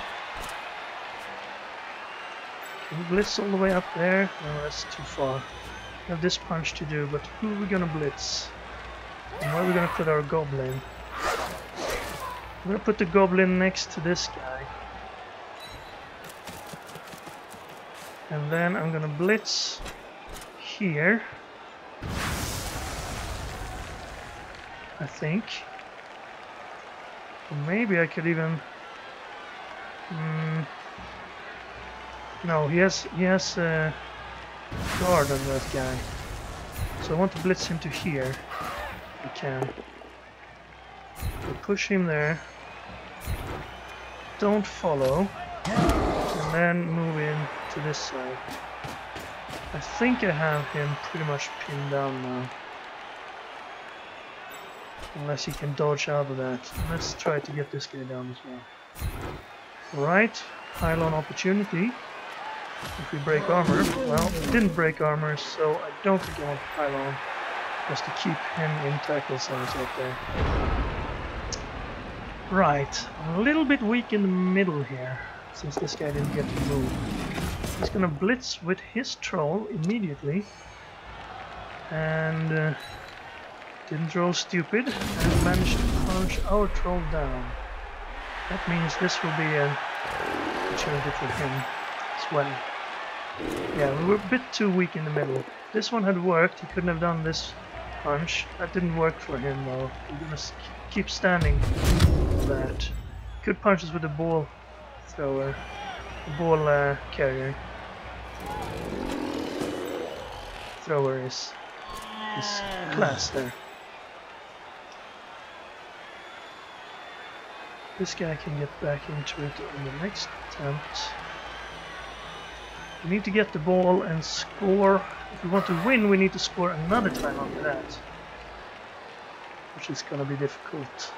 Can we blitz all the way up there? No, that's too far. We have this punch to do, but who are we gonna blitz? And where are we gonna put our goblin? We're gonna put the goblin next to this guy. And then I'm gonna blitz here. I think. Or maybe I could even... No, he has a guard on that guy. So I want to blitz him to here. We can. We push him there. Don't follow. And then move in to this side. I think I have him pretty much pinned down now. Unless he can dodge out of that. Let's try to get this guy down as well. Alright, pylon opportunity. If we break armor, well, it didn't break armor, so I don't think I want to pylon. Just to keep him in tackle size right there. Right, I'm a little bit weak in the middle here, since this guy didn't get to move. He's gonna blitz with his troll immediately. And didn't roll stupid, and managed to punch our troll down. That means this will be an opportunity for him as well. Yeah, we were a bit too weak in the middle. If this one had worked, he couldn't have done this punch. That didn't work for him though. We're gonna keep standing for that. Could punch us with a ball thrower. A ball carrier. Thrower is class there. This guy can get back into it on the next attempt. We need to get the ball and score. If we want to win, we need to score another time after that. Which is gonna be difficult.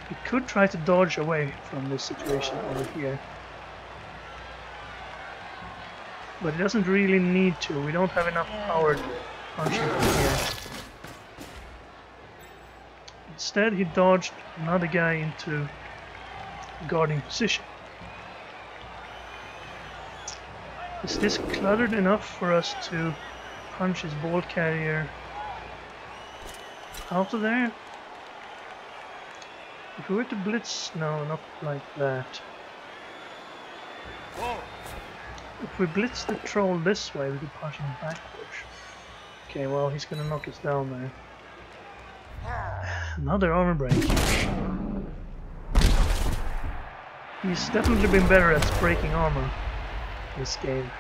We could try to dodge away from this situation over here. But it doesn't really need to. We don't have enough power to punch him from here. Instead, he dodged another guy into guarding position. Is this cluttered enough for us to punch his ball carrier out of there? If we were to blitz... no, not like that. If we blitz the troll this way, we could punch him backwards. Okay, well, he's gonna knock us down there. Another armor break. He's definitely been better at breaking armor this game.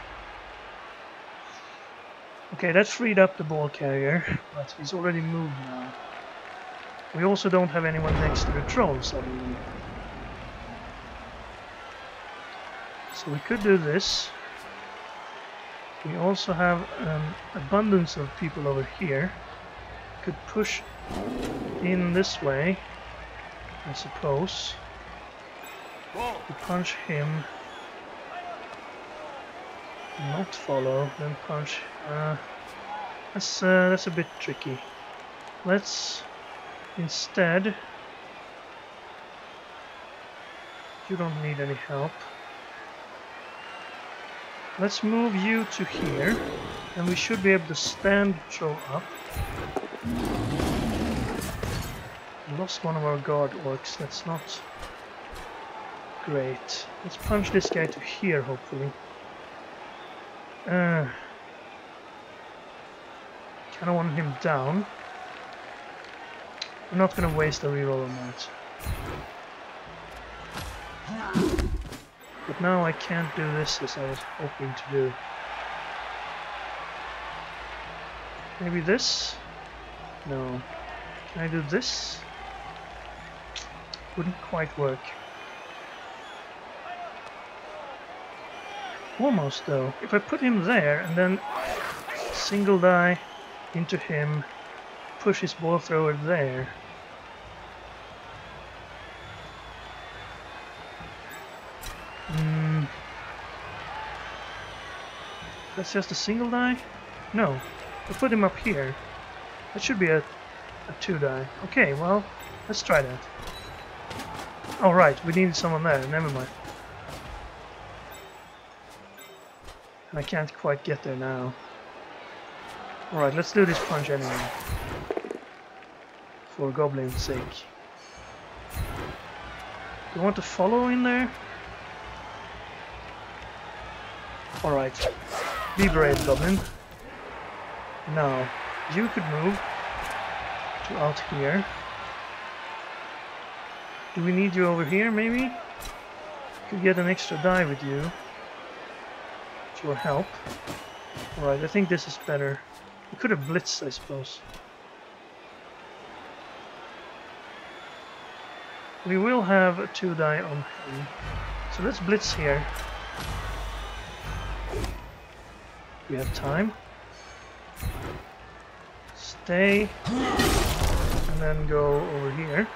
Okay, that freed up the ball carrier, but he's already moved now. We also don't have anyone next to the troll suddenly. So we could do this. We also have an abundance of people over here. Could push in this way, I suppose. We punch him. Not follow, then punch. That's a bit tricky. Let's instead. You don't need any help. Let's move you to here, and we should be able to stand throw up. We lost one of our guard orcs, that's not great. Let's punch this guy to here, hopefully. Kinda want him down. I'm not gonna waste a reroll on that. But now I can't do this as I was hoping to do. Maybe this? No. Can I do this? Wouldn't quite work. Almost though. If I put him there and then single die into him, push his ball thrower there. That's just a single die? No. I put him up here. That should be a 2 die. Okay, well, let's try that. Oh right, we needed someone there, never mind. And I can't quite get there now. Alright, let's do this punch anyway. For Goblin's sake. Do you want to follow in there? Alright. Be brave, Goblin. Now, you could move to out here. Do we need you over here, maybe? Could get an extra die with you. For help. Alright, I think this is better. We could have blitzed, I suppose. We will have a 2 die on him. So let's blitz here. We have time. Stay. And then go over here.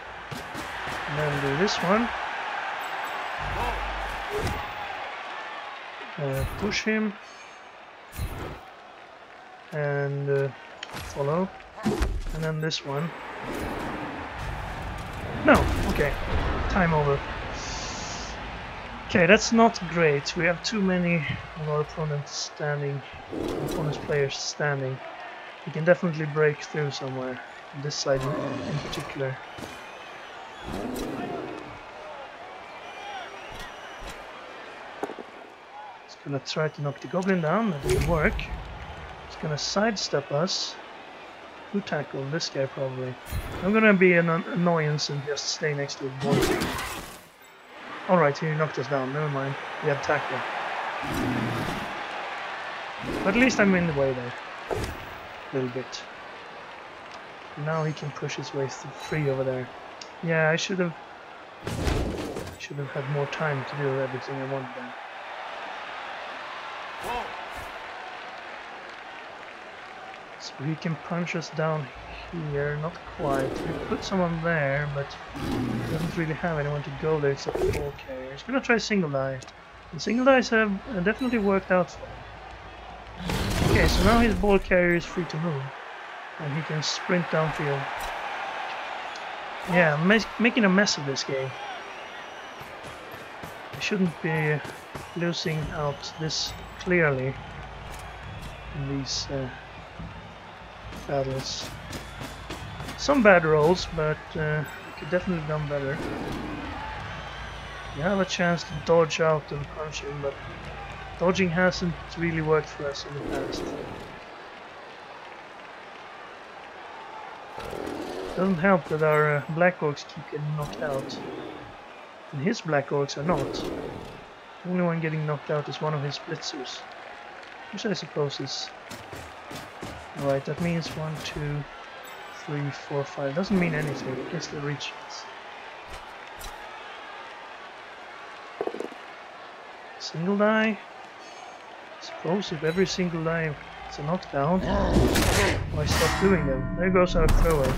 And then do this one. Push him. And follow. And then this one. No, okay. Time over. Okay, that's not great. We have too many of our opponent's players standing. We can definitely break through somewhere. This side in particular. It's gonna try to knock the goblin down. That didn't work. It's gonna sidestep us. Who tackled? This guy probably. I'm gonna be an annoyance and just stay next to his board. Alright, he knocked us down, never mind. We have tackle. But at least I'm in the way there. A little bit. Now he can push his way free over there. Yeah, I should have had more time to do everything I wanted there. So he can punch us down here, not quite. We put someone there, but he doesn't really have anyone to go there except the ball carrier. He's gonna try single die. And single dice have definitely worked out for him. Okay, so now his ball carrier is free to move. And he can sprint downfield. Yeah, I'm making a mess of this game. I shouldn't be losing out this clearly in these battles. Some bad rolls, but I could definitely have done better. You have a chance to dodge out and punch him, but dodging hasn't really worked for us in the past. Doesn't help that our black orcs keep getting knocked out. And his black orcs are not. The only one getting knocked out is one of his blitzers. Which I suppose is... Alright, that means 1, 2, 3, 4, 5. Doesn't mean anything. I guess they're reaching us. Single die. Suppose if every single die is a knockdown, why stop doing them? There goes our thrower.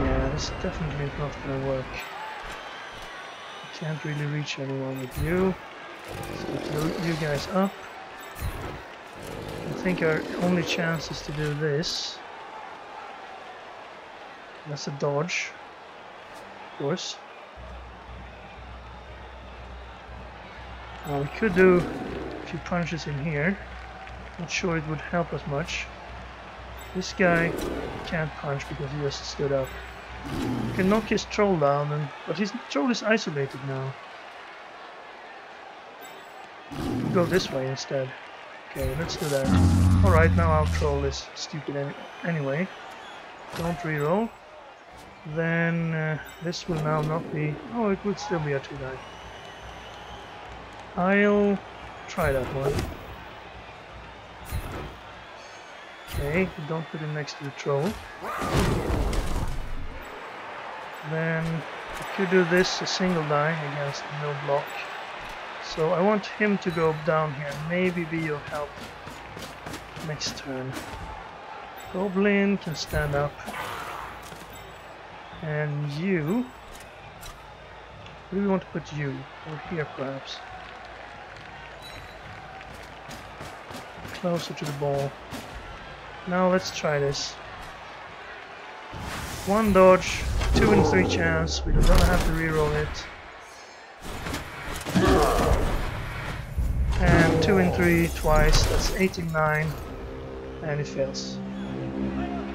Yeah, this definitely not gonna work. I can't really reach anyone with you. Let's get you guys up. I think our only chance is to do this. That's a dodge, of course. We could do a few punches in here. Not sure it would help us much. This guy can't punch because he just stood up. We can knock his troll down, but his troll is isolated now. We'll go this way instead. Okay, let's do that. Alright, now our troll is stupid anyway. Don't reroll. Then this will now not be... Oh, it would still be a 2-die. I'll try that one. Okay, don't put him next to the troll. Then I could do this, a single die against no block. So I want him to go down here, maybe be of help next turn. Goblin can stand up. And you... Where do we want to put you? Or here perhaps? Closer to the ball. Now let's try this. 1 dodge, 2 and 3 chance. We don't have to reroll it. And 2 and 3 twice. That's 89, and it fails.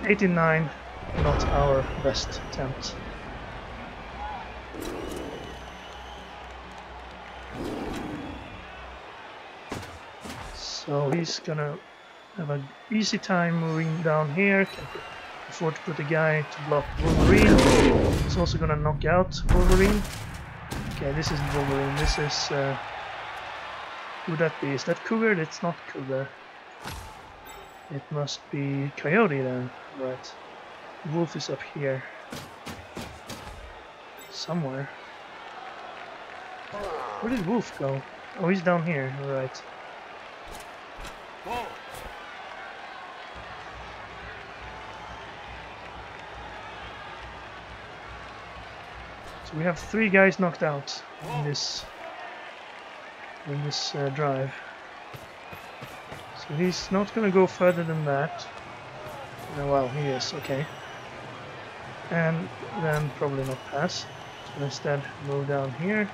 89, not our best attempt. So he's gonna have an easy time moving down here. Can afford to put a guy to block Wolverine. He's also gonna knock out Wolverine. Okay, this isn't Wolverine. This is who would that be? Is that Cougar? It's not Cougar. It must be Coyote then. Right. Wolf is up here. Somewhere. Where did Wolf go? Oh, he's down here. Right. So we have 3 guys knocked out in this drive. So he's not gonna go further than that. Well, he is, okay. And then probably not pass. So instead move down here.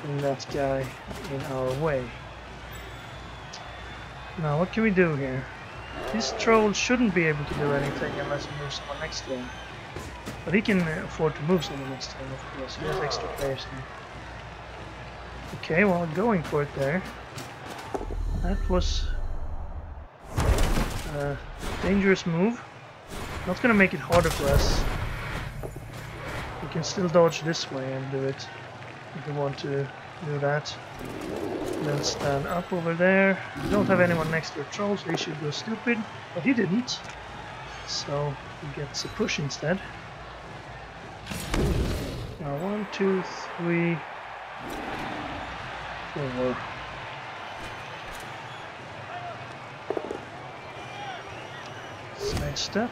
Bring that guy in our way. Now what can we do here? This troll shouldn't be able to do anything unless we move someone next to him. But he can afford to move someone next to him, of course. He has extra players here. Okay, well, going for it there. That was a dangerous move. Not gonna make it harder for us. We can still dodge this way and do it if we want to do that. Then stand up over there. We don't have anyone next to a troll, so he should go stupid, but he didn't. So he gets a push instead. Now 1, 2, 3, 4. Side step.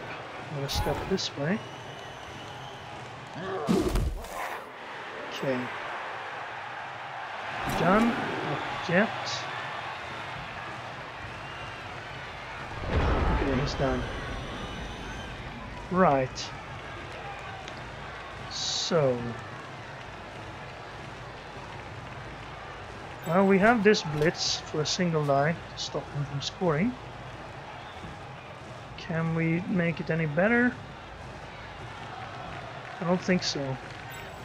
I'm gonna step this way. Okay. Done. Not yet. Okay, he's done. Right. So. Well, we have this blitz for a single die to stop him from scoring. Can we make it any better? I don't think so.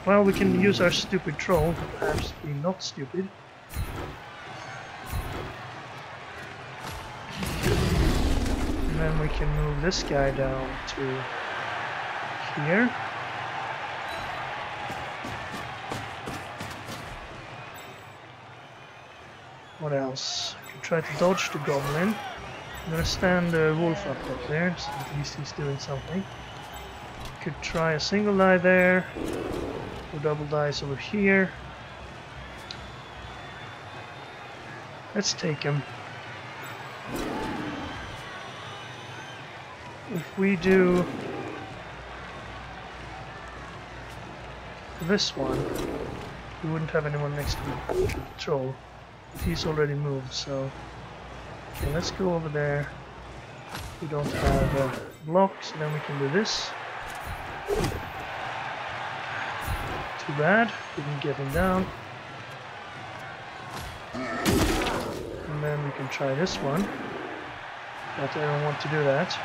Well, we can use our stupid troll to perhaps be not stupid. And then we can move this guy down to here. What else? I could try to dodge the goblin. I'm gonna stand the wolf up there, so at least he's doing something. Could try a single die there, or double dice over here. Let's take him. If we do this one, we wouldn't have anyone next to the troll. He's already moved, so... Okay, let's go over there. We don't have blocks, then we can do this. Too bad, didn't get him down. And then we can try this one. But I don't want to do that.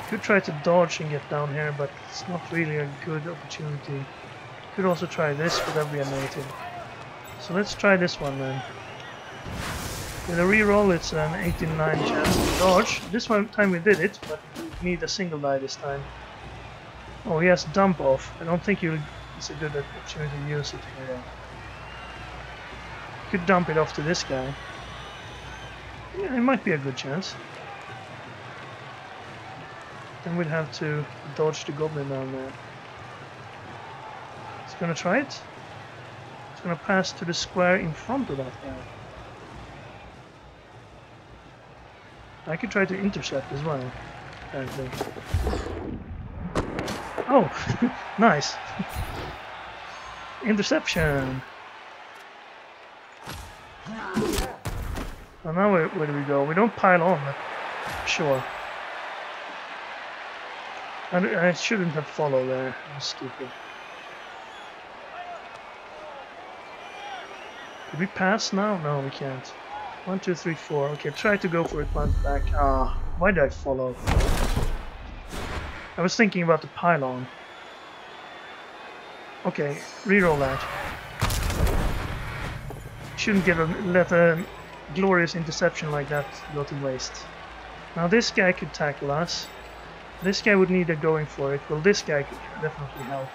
Could try to dodge and get down here, but it's not really a good opportunity. Could also try this, but that'd be a native. So let's try this one then. With a reroll, it's an 89 chance to dodge. This one time we did it, but we need a single die this time. Oh, he has dump off. I don't think it's a good opportunity to use it here. Could dump it off to this guy. Yeah, it might be a good chance. Then we'd have to dodge the goblin down there. It's gonna try it. It's gonna pass to the square in front of that guy. I could try to intercept as well, apparently. Oh, nice! Interception! Well, now where do we go? We don't pile on, but sure. I shouldn't have followed there. I'm stupid. Did we pass now? No, we can't. 1, 2, 3, 4. Okay, try to go for it once back. Ah, why did I follow? I was thinking about the pylon. Okay, reroll that. Shouldn't let a glorious interception like that go to waste. Now this guy could tackle us. This guy would need a going for it. Well, this guy could definitely help.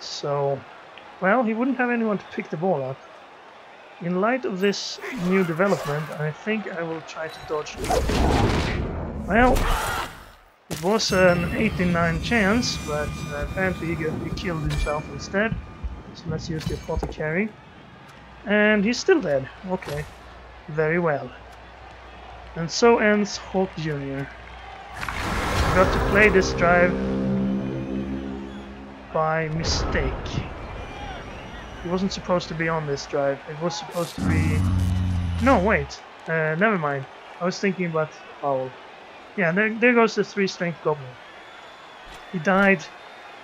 So, well, he wouldn't have anyone to pick the ball up. In light of this new development, I think I will try to dodge it. Well, it was an 89 chance, but apparently he killed himself instead. So let's use the apothecary. And he's still dead. Okay, very well. And so ends Hulk Jr. Got to play this drive by mistake. It wasn't supposed to be on this drive. It was supposed to be... No, wait. Never mind. I was thinking about Owl. Yeah, there goes the 3 strength goblin. He died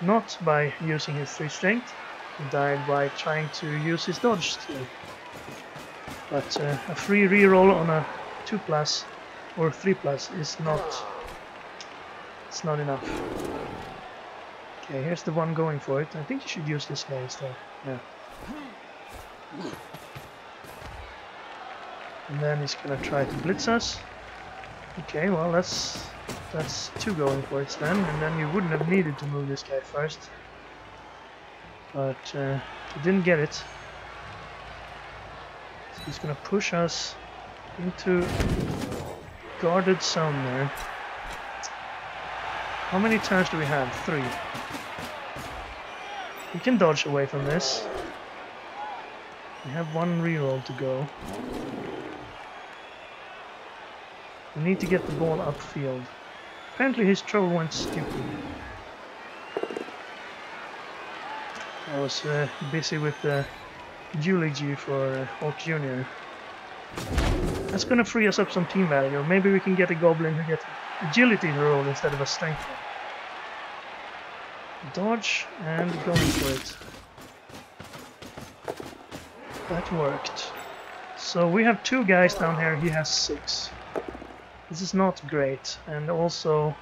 not by using his 3 strength. He died by trying to use his dodge skill. But a free reroll on a 2+ or 3+ is not... It's not enough. Okay, here's the one going for it. I think you should use this guy instead. Yeah. And then he's gonna try to blitz us. Okay, well that's 2 going for it then, and then you wouldn't have needed to move this guy first. But he didn't get it. So he's gonna push us into guarded zone there. How many turns do we have? 3. We can dodge away from this. We have 1 reroll to go. We need to get the ball upfield. Apparently his troll went stupid. I was busy with the eulogy for Hulk Jr. That's gonna free us up some team value. Maybe we can get a goblin who gets agility roll instead of a strength roll. Dodge and going for it. That worked. So we have 2 guys down here, he has 6. This is not great, and also,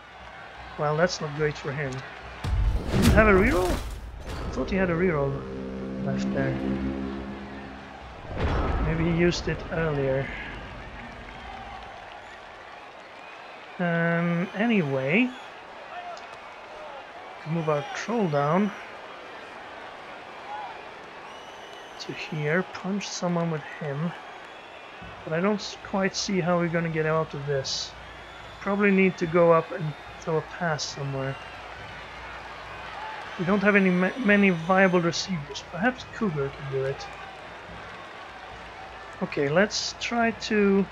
well, that's not great for him. Does he have a reroll? I thought he had a reroll left there. Maybe he used it earlier. Anyway, move our troll down to to here, punch someone with him. But I don't quite see how we're gonna get out of this. Probably need to go up and throw a pass somewhere. We don't have many viable receivers. Perhaps Cougar can do it. Okay, let's try to...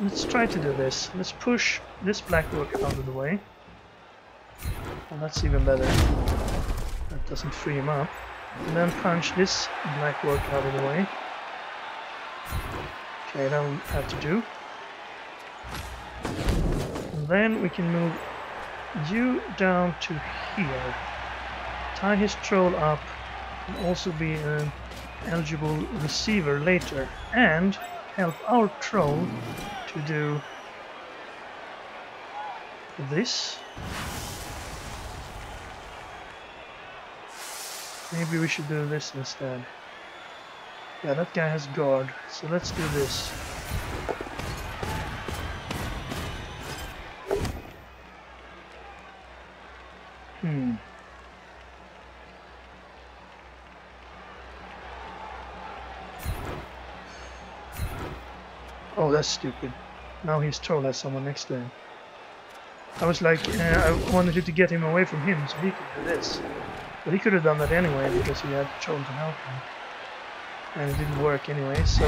Let's try to do this. Let's push this black orc out of the way. Well, that's even better. That doesn't free him up. And then punch this black orc out of the way. Okay, that'll have to do. And then we can move you down to here. Tie his troll up and also be an eligible receiver later. And help our troll to do this. Maybe we should do this instead. Yeah, that guy has guard, so let's do this. Oh, that's stupid. Now his troll has someone next to him. I was like, I wanted to get him away from him so he could do this. But he could have done that anyway because he had troll to help him. And it didn't work anyway, so...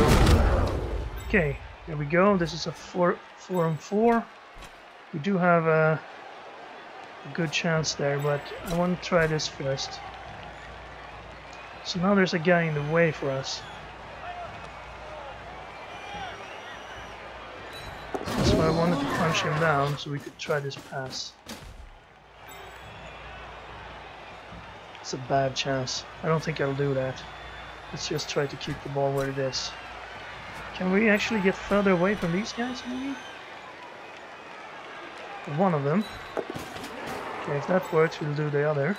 Okay, here we go. This is a 4-on-4. We do have a good chance there, but I want to try this first. So now there's a guy in the way for us. So I wanted to punch him down so we could try this pass. It's a bad chance. I don't think I'll do that. Let's just try to keep the ball where it is. Can we actually get further away from these guys, maybe? One of them. Okay, if that works, we'll do the other.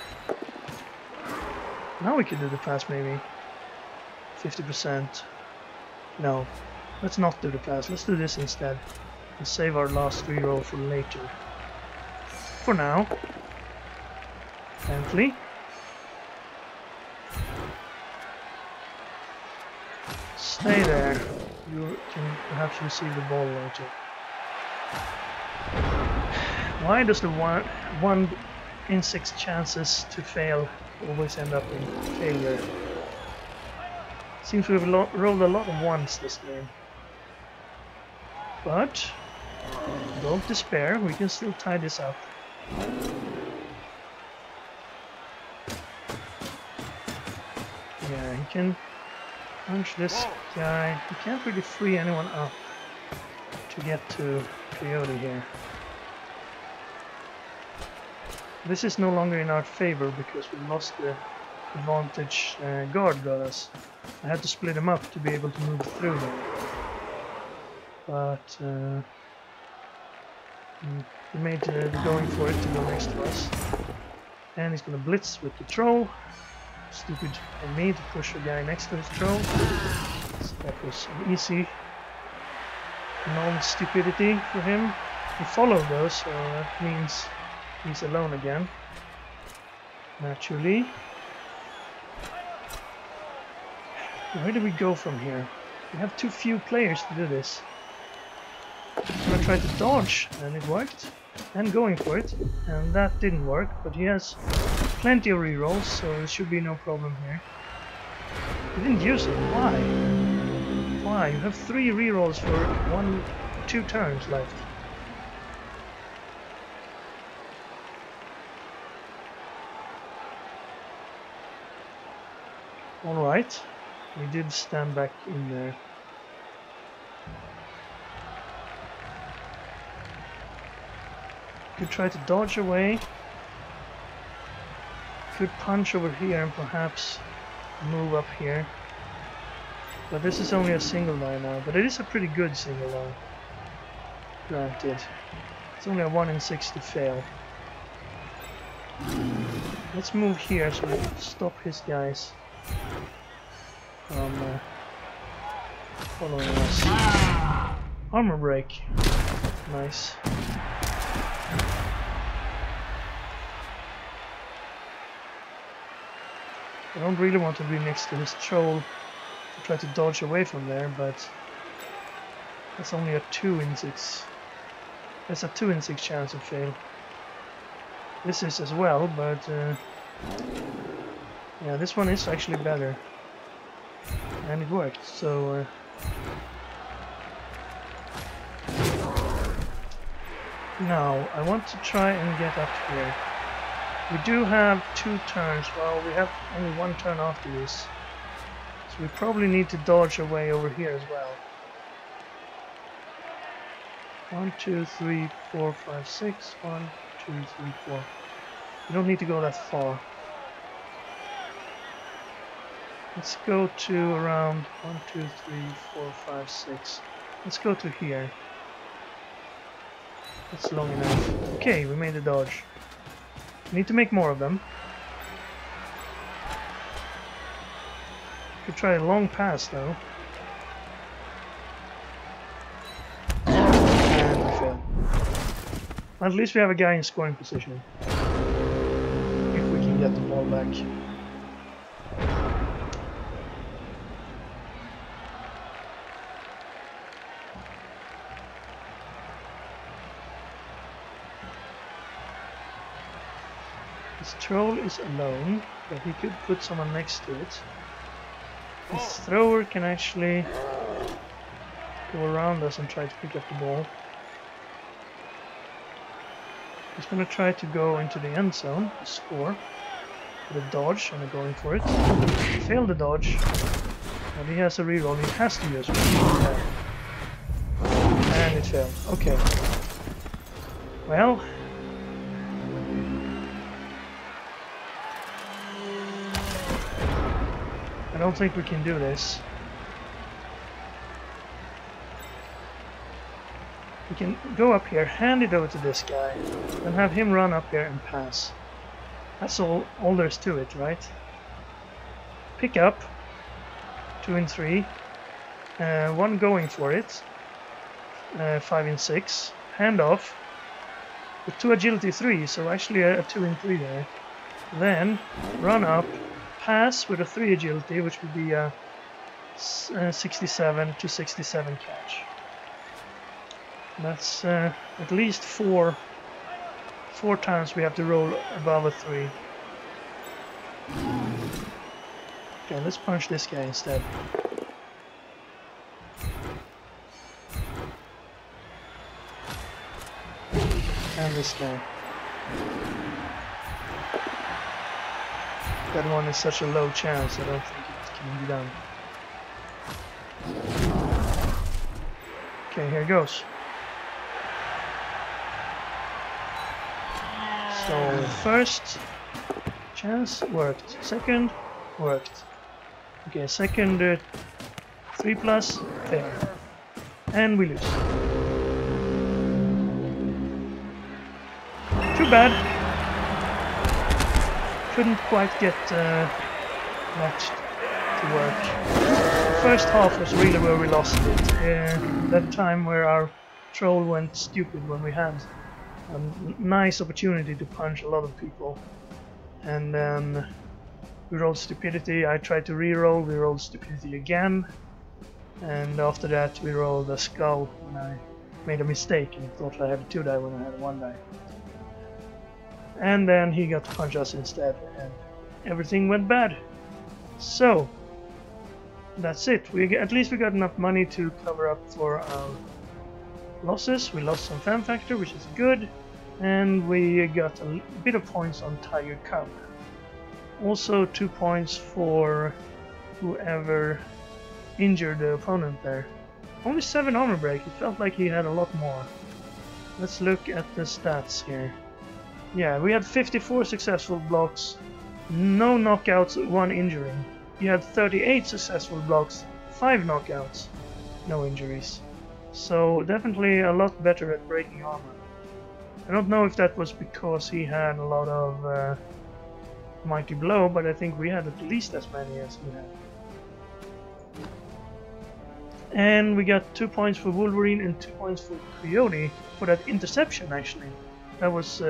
Now we can do the pass, maybe. 50%. No, let's not do the pass. Let's do this instead. And save our last reroll for later. For now. Apparently. Stay there. You can perhaps receive the ball later. Why does the 1 in 6 chances to fail always end up in failure? Seems we've rolled a lot of ones this game. But don't despair, we can still tie this up. Yeah, he can punch this guy. He can't really free anyone up to get to Coyote here. This is no longer in our favor because we lost the advantage guard got us. I had to split him up to be able to move through there. But he made the going for it to go next to us. And he's gonna blitz with the troll. Stupid of me to push the guy next to his troll. So that was an easy non-stupidity for him. He followed though, so that means he's alone again. Naturally. Where do we go from here? We have too few players to do this. I'm gonna try to dodge, and it worked. And going for it, and that didn't work, but he has plenty of rerolls, so there should be no problem here. He didn't use it. Why? Why? You have 3 rerolls for 2 turns left. Alright, we did stand back in there. Could try to dodge away. Could punch over here and perhaps move up here. But this is only a single line now, but it is a pretty good single line. Granted. It's only a 1 in 6 to fail. Let's move here so we can stop his guys from following us. Armor break. Nice. I don't really want to be next to this troll to try to dodge away from there, but that's only a 2 in 6. That's a 2 in 6 chance of fail. This is as well, but yeah, this one is actually better. And it worked, so now I want to try and get up here. We do have 2 turns, well we have only 1 turn after this. So we probably need to dodge away over here as well. 1, 2, 3, 4, 5, 6. 1, 2, 3, 4. You don't need to go that far. Let's go to around 1, 2, 3, 4, 5, 6. Let's go to here. That's long enough. Okay, we made a dodge. We need to make more of them. Could try a long pass though. And we fail. At least we have a guy in scoring position. If we can get the ball back. This troll is alone, but he could put someone next to it. This thrower can actually go around us and try to pick up the ball. He's going to try to go into the end zone, score, with a dodge, and going for it. He failed the dodge, and he has a reroll. He has to use it. And it failed. Okay. Well. I don't think we can do this. We can go up here, hand it over to this guy, and have him run up here and pass. That's all there's to it, right? Pick up, 2 in 3, 1 going for it, 5 in 6, hand off, with 2 agility 3, so actually a 2 in 3 there. Then, run up, pass with a 3 agility, which would be a 67 to 67 catch. That's at least 4 times we have to roll above a 3. Okay, let's punch this guy instead. And this guy. That one is such a low chance, I don't think it can be done. Okay, here goes. So, first chance worked. Second worked. Okay, second 3 plus, fail. And we lose. Too bad. Couldn't quite get that to work. First half was really where we lost it. That time where our troll went stupid when we had a nice opportunity to punch a lot of people. And then we rolled stupidity. I tried to re-roll, we rolled stupidity again. And after that we rolled a skull when I made a mistake and thought I had a 2 die when I had a 1 die. And then he got to punch us instead, and everything went bad. So that's it. At least we got enough money to cover up for our losses. We lost some fan factor, which is good, and we got a bit of points on Tiger Cub. Also 2 points for whoever injured the opponent there. Only 7 armor break. It felt like he had a lot more. Let's look at the stats here. Yeah, we had 54 successful blocks, no knockouts, 1 injury. You had 38 successful blocks, 5 knockouts, no injuries. So definitely a lot better at breaking armor. I don't know if that was because he had a lot of Mighty Blow, but I think we had at least as many as he had. And we got 2 points for Wolverine and 2 points for Coyote for that interception actually. That was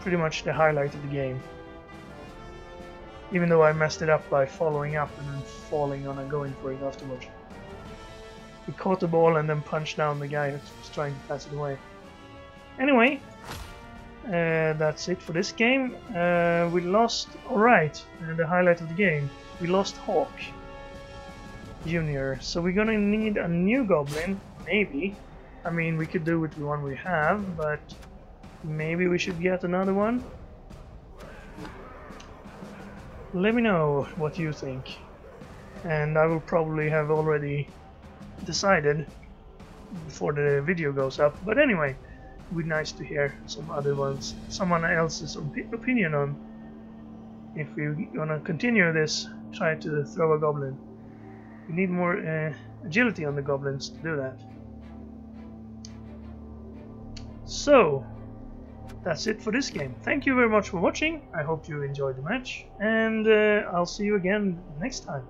pretty much the highlight of the game. Even though I messed it up by following up and then falling on and going for it afterwards. He caught the ball and then punched down the guy who was trying to pass it away. Anyway, that's it for this game. We lost, alright, the highlight of the game. We lost Hawk Jr. So we're gonna need a new goblin, maybe. I mean, we could do with the one we have, but maybe we should get another one. Let me know what you think. And I will probably have already decided before the video goes up. But anyway, it would be nice to hear someone else's opinion on if we're gonna continue this, try to throw a goblin. We need more agility on the goblins to do that. So, that's it for this game. Thank you very much for watching. I hope you enjoyed the match, and I'll see you again next time.